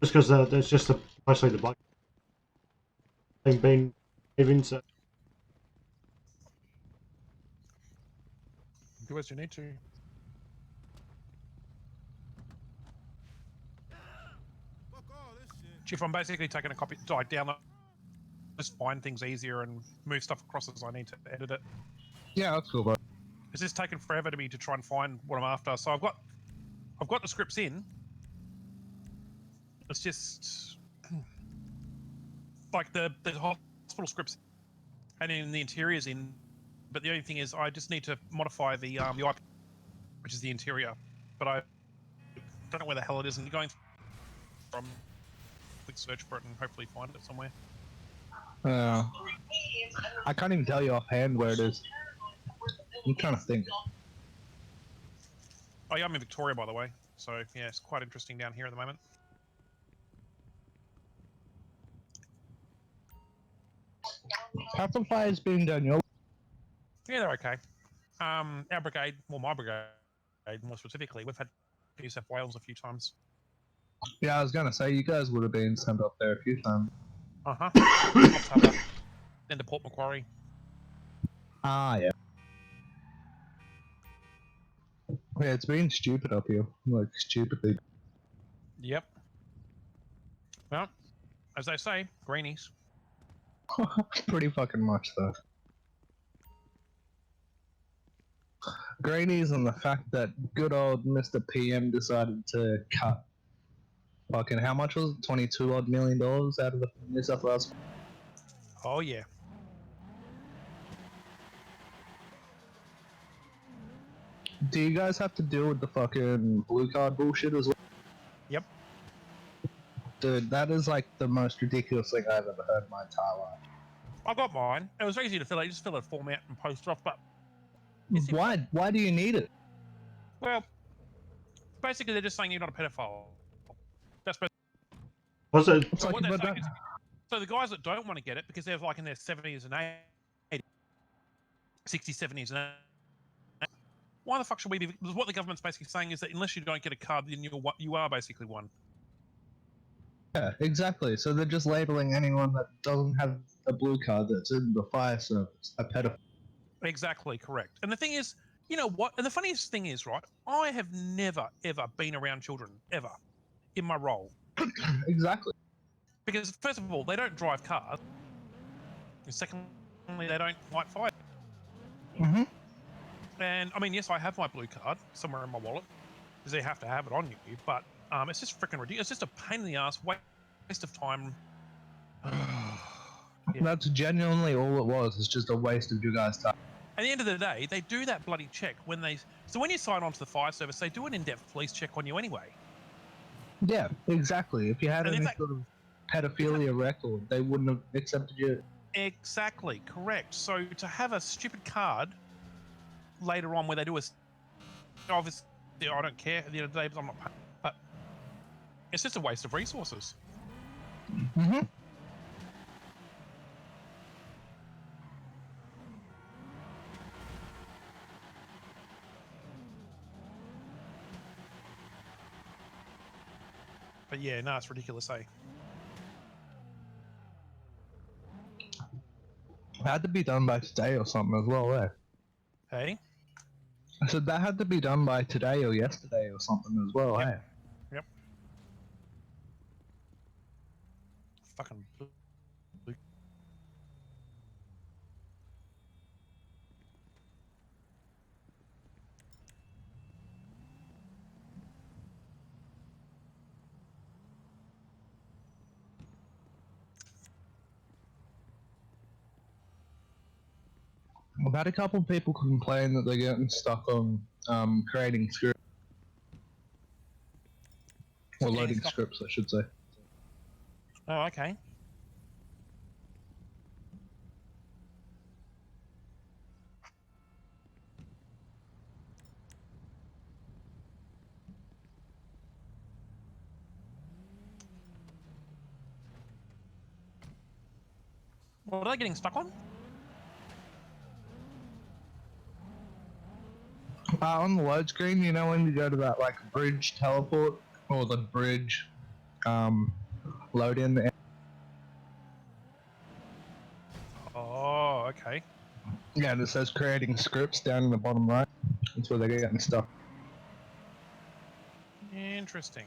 just because there's just mostly the bike thing being given. So Do as you need to. Chief, I'm basically taking a copy, like download, just find things easier and move stuff across as I need to edit it. Yeah, that's cool, bro. It's just taken forever to me to try and find what I'm after. So I've got the scripts in. It's just like the hospital scripts and in the interiors in, but the only thing is I just need to modify the IP, which is the interior, but I don't know where the hell it is. And you're going from quick search for it and hopefully find it somewhere. I can't even tell you offhand where it is. I'm trying to think. Oh yeah, I'm in Victoria, by the way. So yeah, it's quite interesting down here at the moment. How's the fires been done, yo? Yeah, they're okay. Our brigade, well, my brigade more specifically, we've had New South Wales a few times. Yeah, I was gonna say you guys would have been sent up there a few times. Uh-huh. Into Port Macquarie. Ah, yeah. Yeah, it's been stupid up here. Like, stupidly. Yep. Well, as they say, greenies. Pretty fucking much, though. Greenies and the fact that good old Mr. PM decided to cut fucking, how much was it? $22 odd million out of the New South Wales. Oh, yeah. Do you guys have to deal with the fucking blue card bullshit as well? Yep. Dude, that is like the most ridiculous thing I've ever heard in my entire life. I got mine. It was easy to fill out. You just fill a form out and post it off. But Why? Why do you need it? well, basically they're just saying you're not a pedophile. That's basically Was it? It's so like, what they're but saying is, so the guys that don't want to get it because they're like in their 70s and 80s, 60s, 70s and 80s, why the fuck should we be? Because what the government's basically saying is that unless you don't get a card, then you are basically one. yeah, exactly. So they're just labeling anyone that doesn't have a blue card that's in the fire service a pedophile. Exactly correct. And the thing is, you know what? And the funniest thing is, right? I have never ever been around children ever in my role Exactly. because first of all, they don't drive cars. And secondly, they don't fight fire. Mm-hmm. And I mean, yes, I have my blue card somewhere in my wallet because they have to have it on you. But it's just freaking ridiculous. It's just a pain in the ass, waste of time. Yeah. That's genuinely all it was. It's just a waste of you guys' time. At the end of the day, they do that bloody check when they. So when you sign on to the fire service, they do an in-depth police check on you anyway. Yeah, exactly. If you had And any if that- sort of pedophilia record, they wouldn't have accepted you. Exactly correct. So to have a stupid card later on where they do a, obviously I don't care at the end of the day, but I'm not paying. But it's just a waste of resources. Mm-hmm. But yeah, no, it's ridiculous, eh? It had to be done by today or something as well, eh? Hey? I said that had to be done by today or yesterday or something as well, Yep. eh? Yep. Fucking blue. I've had a couple of people complain that they're getting stuck on creating scripts. Or Getting loading stuck- scripts, I should say. Oh, okay. What are they getting stuck on? On the load screen, you know when you go to that like bridge teleport or the bridge load in there? Oh, okay. Yeah, and it says creating scripts down in the bottom right. That's where they're getting stuck. Interesting.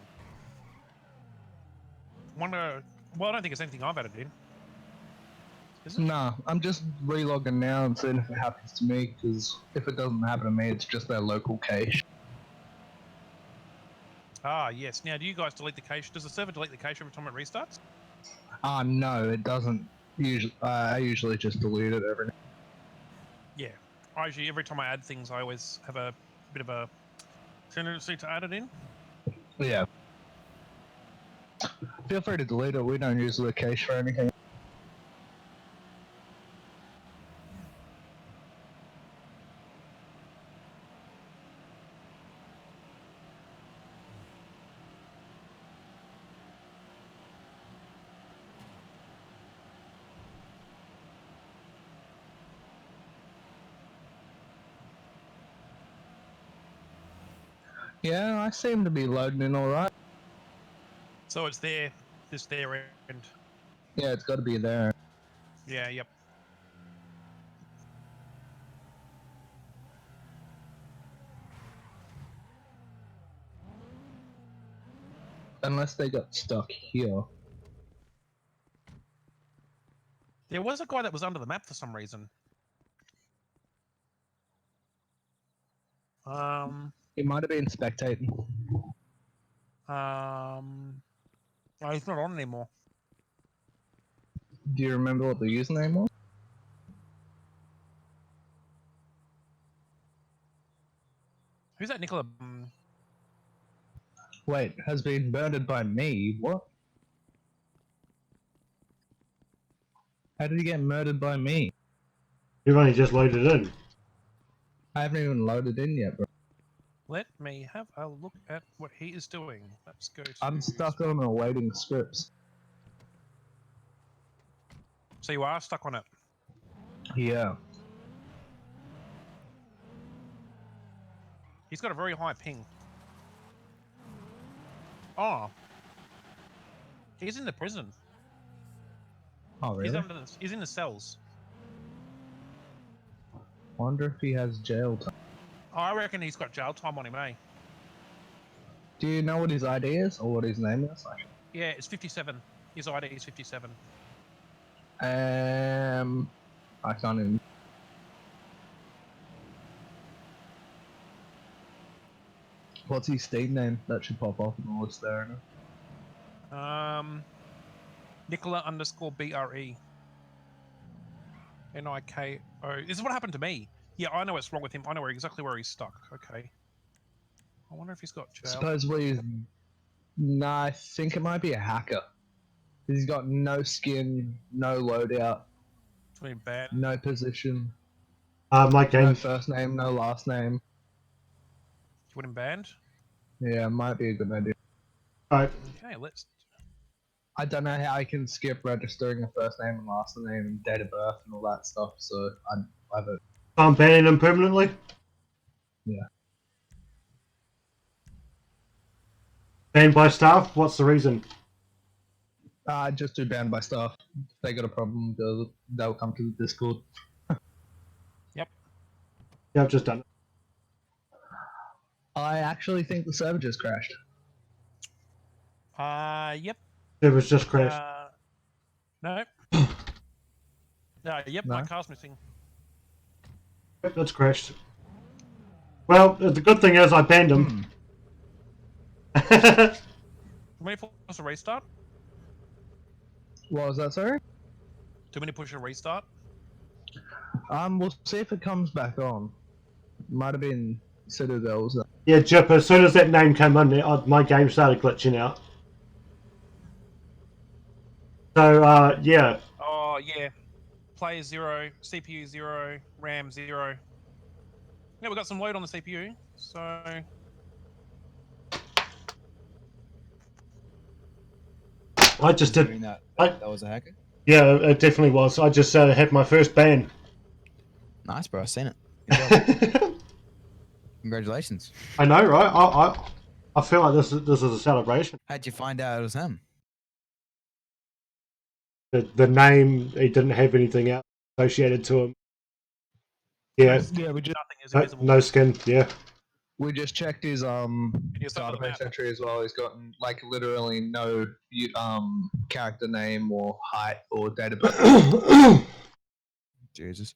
Wonder. Well, I don't think it's anything I've added in. Is it? Nah, I'm just relogging now and seeing if it happens to me, because if it doesn't happen to me, it's just their local cache. Ah, yes. Now, do you guys delete the cache? Does the server delete the cache every time it restarts? No, it doesn't. Usually, I usually just delete it every. Yeah. I usually, every time I add things, I always have a bit of a tendency to add it in. Yeah. Feel free to delete it. We don't use the cache for anything. Yeah, I seem to be loading in alright. So it's there, this their end. Yeah, it's got to be there. Yeah, yep. Unless they got stuck here. There was a guy that was under the map for some reason. He might have been spectating. Oh, he's not on anymore. Do you remember what the username was? Who's that, Nicola? Wait, has been murdered by me? What? How did he get murdered by me? You've only just loaded in. I haven't even loaded in yet, bro. Let me have a look at what he is doing. Let's go to... I'm stuck on awaiting scripts. So you are stuck on it? Yeah. He's got a very high ping. Oh. He's in the prison. Oh, really? He's in the cells. Wonder if he has jail time. Oh, I reckon he's got jail time on him, eh? Do you know what his ID is or what his name is? Yeah, it's 57. His ID is 57. I can't even. What's his Steam name? That should pop up on the list there. Nicola _ BRE. NIKO. This is what happened to me. Yeah, I know what's wrong with him. I know exactly where he's stuck. Okay. I wonder if he's got jail. Supposedly, nah, I think it might be a hacker. He's got no skin, no loadout, Bad. no position, My game. no first name, no last name. You want him banned? Yeah, might be a good idea. Alright. Okay, let's... I don't know how I can skip registering a first name and last name and date of birth and all that stuff, so I vote. I'm banning him permanently? Yeah. Banned by staff? What's the reason? Just do banned by staff. If they got a problem, they'll come to the Discord. Yep. Yeah, I've just done it. I actually think the server just crashed. Yep. It was just crashed. No. Yep, No? my car's missing. Yep, that's crashed. Well, the good thing is I banned him. Can we push a restart? What was that, sorry? Do we need to push a restart? We'll see if it comes back on. Might have been Citadel's. Yeah, Jip, as soon as that name came in, my game started glitching out. So, yeah. Oh, yeah. Player 0, CPU 0, RAM 0. Yeah, we got some load on the CPU, so... I just did... That was a hacker? Yeah, it definitely was. I just had my first ban. Nice, bro. I've seen it. Good job. Congratulations. I know, right? I feel like this is a celebration. How'd you find out it was him? The name, he didn't have anything else associated to him. Yeah, Yeah, we just Nothing is invisible. no skin. Yeah, we just checked his database entry as well. He's got like literally no character name or height or date of birth. Jesus.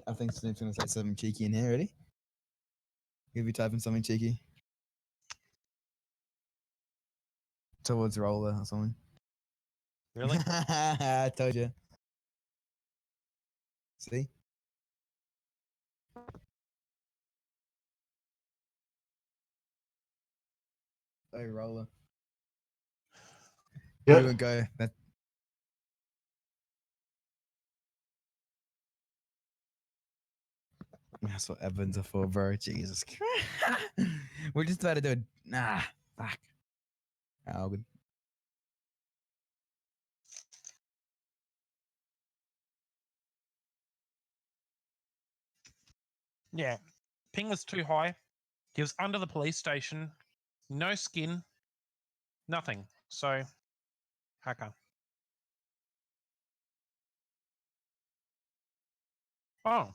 I think Snoop's gonna say something cheeky in here, ready? He'll be typing something cheeky. Towards Roller or something. Really? I told you. See? Hey, Roller. Yeah. We would go. That's what Evans are for, bro. Jesus Christ. We're just about to do it. Nah, fuck. Oh, good. Yeah. Ping was too high. He was under the police station. No skin. Nothing. So, hacker. Oh,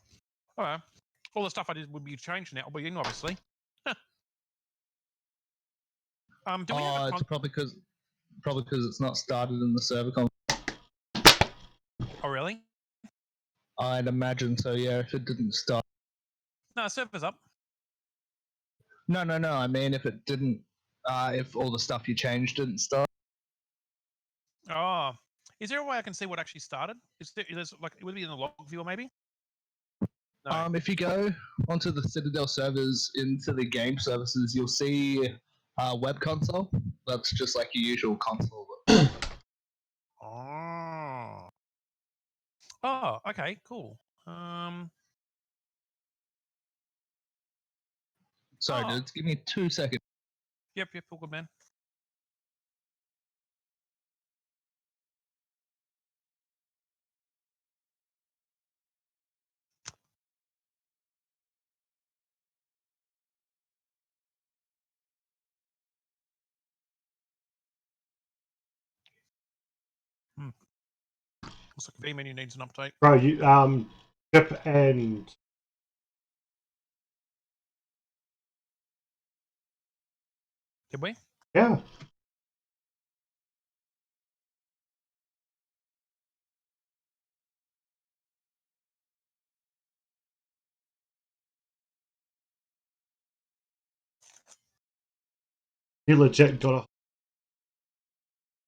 alright. All the stuff I did would be changed now. I'll be in, obviously. Do we have a it's probably because it's not started in the server. Oh, really? I'd imagine so. Yeah, if it didn't start. No, server's up. No. I mean, if it didn't, if all the stuff you changed didn't start. Oh, is there a way I can see what actually started? Is there like it would be in the log viewer maybe? No. If you go onto the Citadel servers into the game services, you'll see web console. That's just like your usual console. Oh. Oh, okay, cool. Sorry, Oh. dudes. Give me 2 seconds. Yep, all good, man. Looks like the V menu needs an update. Bro, you Chip and Did we? yeah. You legit got a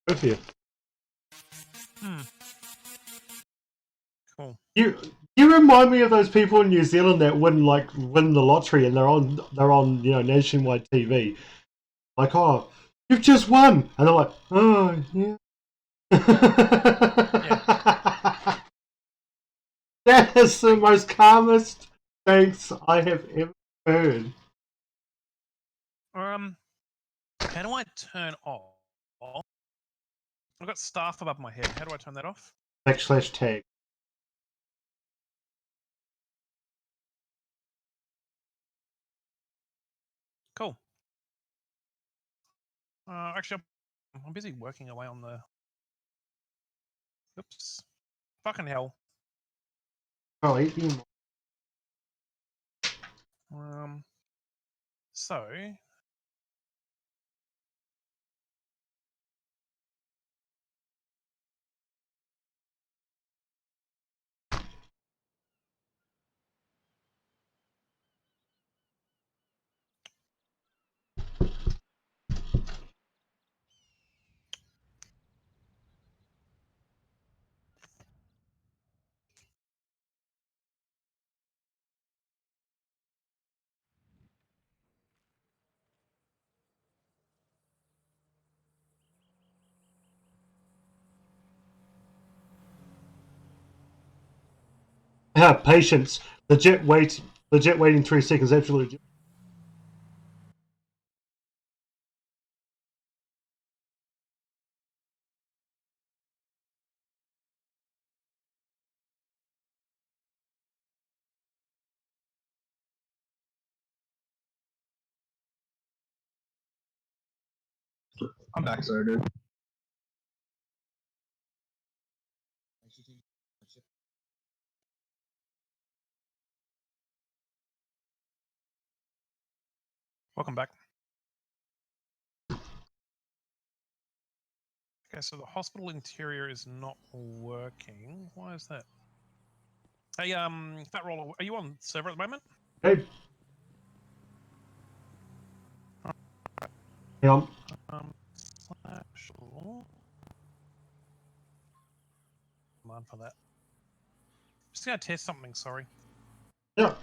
with you. Cool. You remind me of those people in New Zealand that win the lottery and they're on nationwide TV. Like, oh, you've just won, and they're like, oh yeah. That is the most calmest thanks I have ever heard. How do I turn off? I've got staff above my head. How do I turn that off? /tag. Cool. Actually, I'm busy working away on the. Oops. Fucking hell. Oh, 18. So. Patience. Legit waiting 3 seconds. Absolutely. I'm back, sorry, dude. Welcome back. Okay, so the hospital interior is not working. Why is that? Hey, Phat Rolla, are you on server at the moment? Hey. Yeah. Command for that. Just gonna test something. Sorry. Yeah.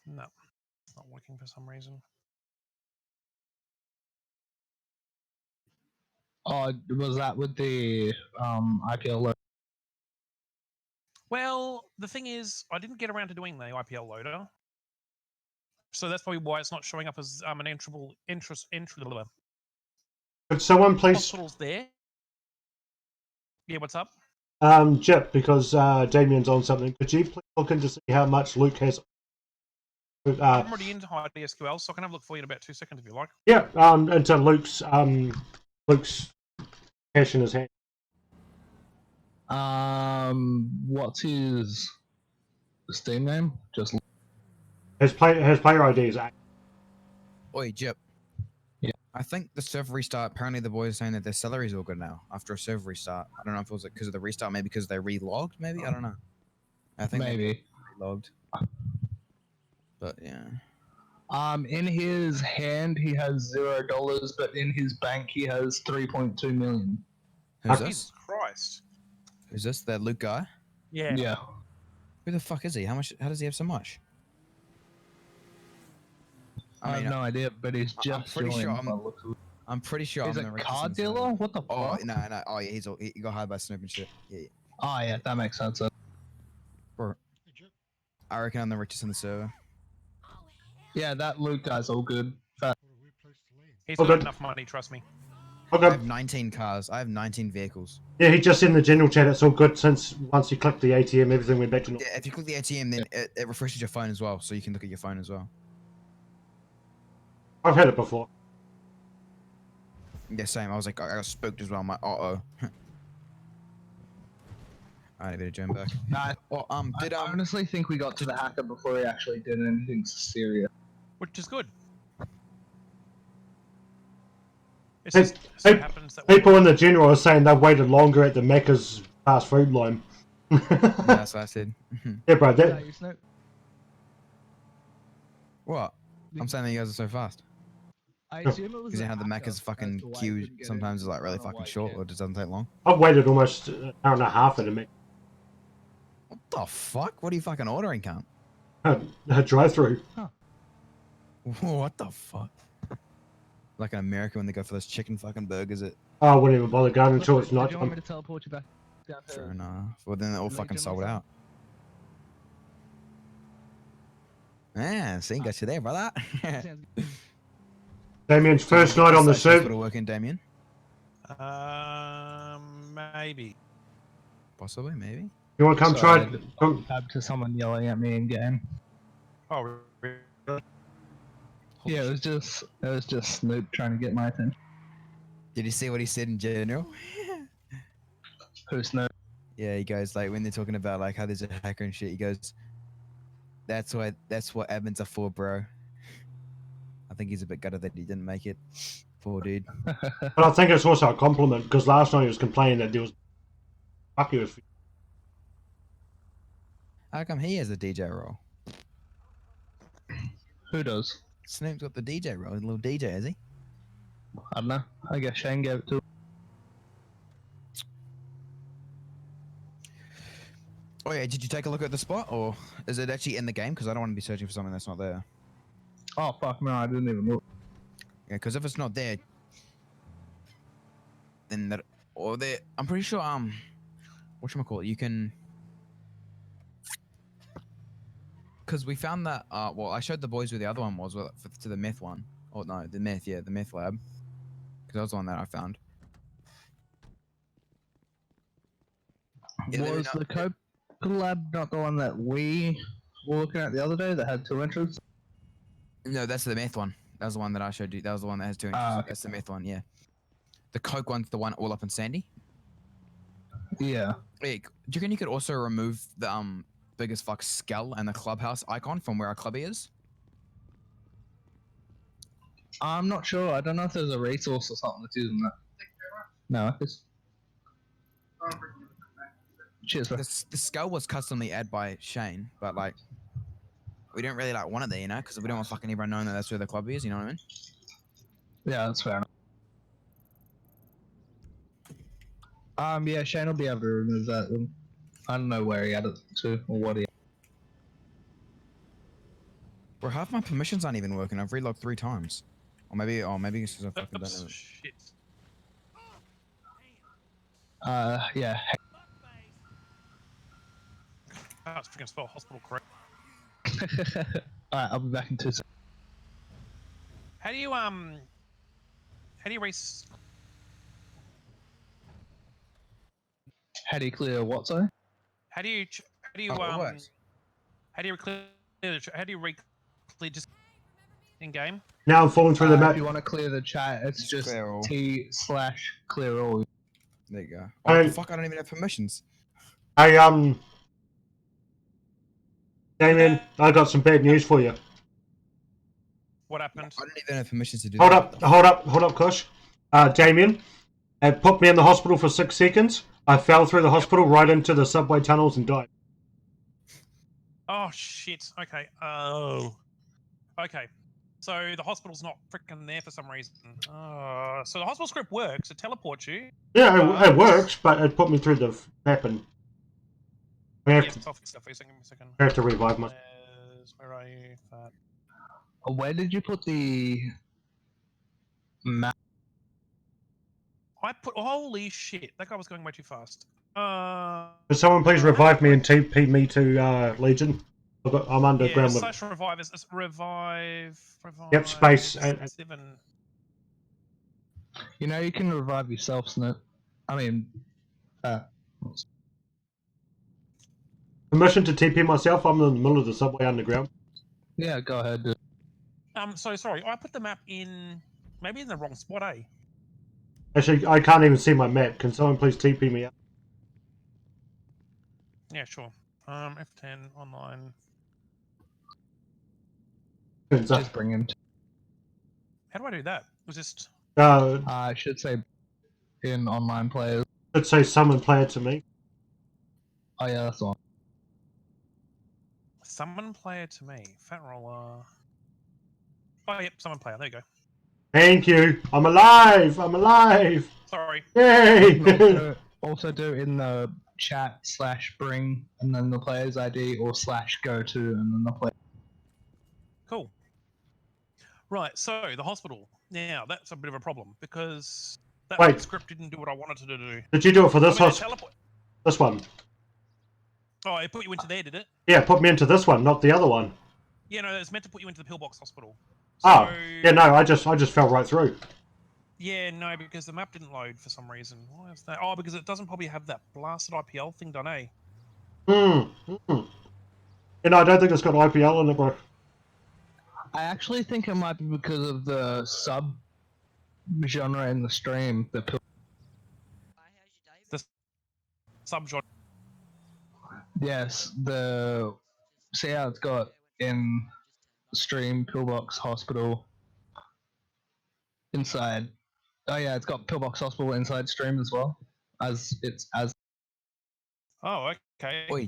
No, it's not working for some reason. Oh, was that with the IPL load? Well, the thing is, I didn't get around to doing the IPL loader, so that's probably why it's not showing up as an entrable Could someone please? Hospital's there. Yeah, what's up? Jip, because Damien's on something, could you please look in to see how much Luke has? I'm already into high SQL, so I can have a look for you in about 2 seconds if you like. Yeah, into Luke's cash in his hand. What's his Steam name? Just His player ID is Oi, Jip. Yeah. I think the server restart, apparently the boys are saying that their salary's all good now after a server restart. I don't know if it was because of the restart, maybe because they relogged, maybe? I don't know. I think maybe. they relogged. But yeah. In his hand he has $0, but in his bank he has 3.2 million. Who's Jesus this? Christ. Who's this? That Luke guy? Yeah. Yeah. Who the fuck is he? How does he have so much? I have no idea, but he's just I'm pretty sure joined I'm- by the looks of it. I'm pretty sure He's I'm a the richest car in the server. dealer? What the Oh fuck? no! Oh yeah, he got hired by Snoop and shit. Yeah, yeah. Oh yeah, that makes sense. Bro, I reckon I'm the richest in the server. Yeah, that Luke guy's all good. He's Oh, got good. enough money, trust me. I okay. have 19 cars. I have 19 vehicles. Yeah, he just in the general chat. It's all good since once you click the ATM, everything went back to normal. Yeah, if you click the ATM, then it refreshes your phone as well, so you can look at your phone as well. I've had it before. Yeah, same. I was like, I got spooked as well. I'm like, uh-oh. I need a bit of join back. Nah, Well, I honestly think we got to the hacker before he actually did anything serious. Which is good. It's Hey, just so hey, happens that People in the general are saying they've waited longer at the Macca's fast food line. Yeah, that's what I said. Yeah, bro. That, What? I'm saying that you guys are so fast. I assume it was Because you know how the hacker Macca's fucking as to why he queue couldn't get sometimes in. is like really I don't know fucking why short he or it just doesn't take long. I've waited almost an hour and a half at a Mac. What the fuck? What are you fucking ordering, cunt? A drive-through. What the fuck? Like in America when they go for those chicken fucking burgers at... Oh, I wouldn't even bother going until it's Did night you want me time. to teleport you back down to Fair enough. Well, then they're all fucking Legion sold or out. Yeah, see, got you there, brother. Sounds good. Damien's first night on the server. Hospital working, Damien? Maybe. Possibly, maybe. You want to come Sorry, try? I had tab to someone yelling at me in game. Oh, really? Yeah, it was just Snoop trying to get my attention. Did you see what he said in general? Who's Snoop? Yeah, he goes like when they're talking about like how there's a hacker and shit. He goes, that's what admins are for, bro." I think he's a bit gutted that he didn't make it. Poor dude. But I think it's also a compliment because last night he was complaining that there was fuck you. How come he has a DJ role? Who does? Snoop's got the DJ role, a little DJ, has he? I don't know. I guess Shane gave it to him. Oh yeah, did you take a look at the spot, or is it actually in the game? Because I don't want to be searching for something that's not there. Oh fuck no, I didn't even look. Yeah, because if it's not there, then that or there, I'm pretty sure whatchamacallit, you can. Because we found that well, I showed the boys where the other one was to the meth one. Oh no, the meth lab. Because that was the one that I found. Yeah, Was the Cope lab not the one that we were looking at the other day that had 2 entries? No, that's the meth one. That was the one that I showed you. That was the one that has 2 inches. Ah, okay. That's the meth one, yeah. The Coke one's the one all up in Sandy. Yeah. Hey, do you reckon you could also remove the biggest fuck skull and the clubhouse icon from where our clubby is? I'm not sure. I don't know if there's a resource or something that's using that. No, it's... Cheers, bro. The skull was customly added by Shane, but like, we don't really like want it there, you know, because we don't want fucking everyone knowing that that's where the club is. You know what I mean? Yeah, that's fair enough. Yeah, Shane will be able to remove that. I don't know where he added it to or what he. Bro, half my permissions aren't even working. I've relogged 3 times, or maybe it's because I fucking don't know. Shit. Yeah. Oh, it's freaking spell hospital correct. Alright, I'll be back in 2 seconds. How do you race? How do you clear what, sorry? How do you Oh, it works. how do you clear just in game? Now I'm falling through the If map. you want to clear the chat, it's Just just clear all. T/clear all. There you go. Oh, Hey. fuck! I don't even have permissions. Hey, Damien, I got some bad news for you. What happened? I don't even have permissions to do Hold that. up, Kush. Damien, it put me in the hospital for 6 seconds. I fell through the hospital right into the subway tunnels and died. Oh shit. Okay. Oh. Okay. So the hospital's not freaking there for some reason. So the hospital script works. It teleports you. Yeah, but- it works, but it put me through the map and I have, Yes, I'll fix that for you. Give me a second. I have to revive myself. Where are you? Fat. Where did you put the map? I put. Holy shit! That guy was going way too fast. Could someone please revive me and TP me to Legion? I'm Yeah, underground with slash revive is revive. Yep, space, and- 7. You know you can revive yourself, Snip. I mean, permission to TP myself. I'm in the middle of the subway underground. yeah, go ahead. Dude. So sorry. I put the map in. Maybe in the wrong spot, eh? Actually, I can't even see my map. Can someone please TP me up? Yeah, sure. F10 online. Just bring him. How do I do that? It was just. I should say in online players. Let's say summon player to me. Oh yeah, that's on. Summon player to me. Phat Rolla. Oh, yep, summon player. There you go. Thank you. I'm alive. I'm alive. Sorry. Yay! Also do in the chat /bring and then the player's ID or /go to and then the player. Cool. Right, so the hospital. Now, that's a bit of a problem because that Wait. script didn't do what I wanted it to do. Did you do it for this I mean, hospital? teleport. This one. Oh, it put you into there, did it? Yeah, put me into this one, not the other one. Yeah, no, it's meant to put you into the pillbox hospital. Oh, So- yeah, no, I just fell right through. Yeah, no, because the map didn't load for some reason. Why is that? Oh, because it doesn't probably have that blasted IPL thing done, eh? You know, I don't think it's got IPL in it, bro. I actually think it might be because of the sub genre in the stream. The subgenre. Yes, the see how it's got in stream pillbox hospital inside. Oh yeah, it's got pillbox hospital inside stream as well as it's as. Oh, okay. Oi.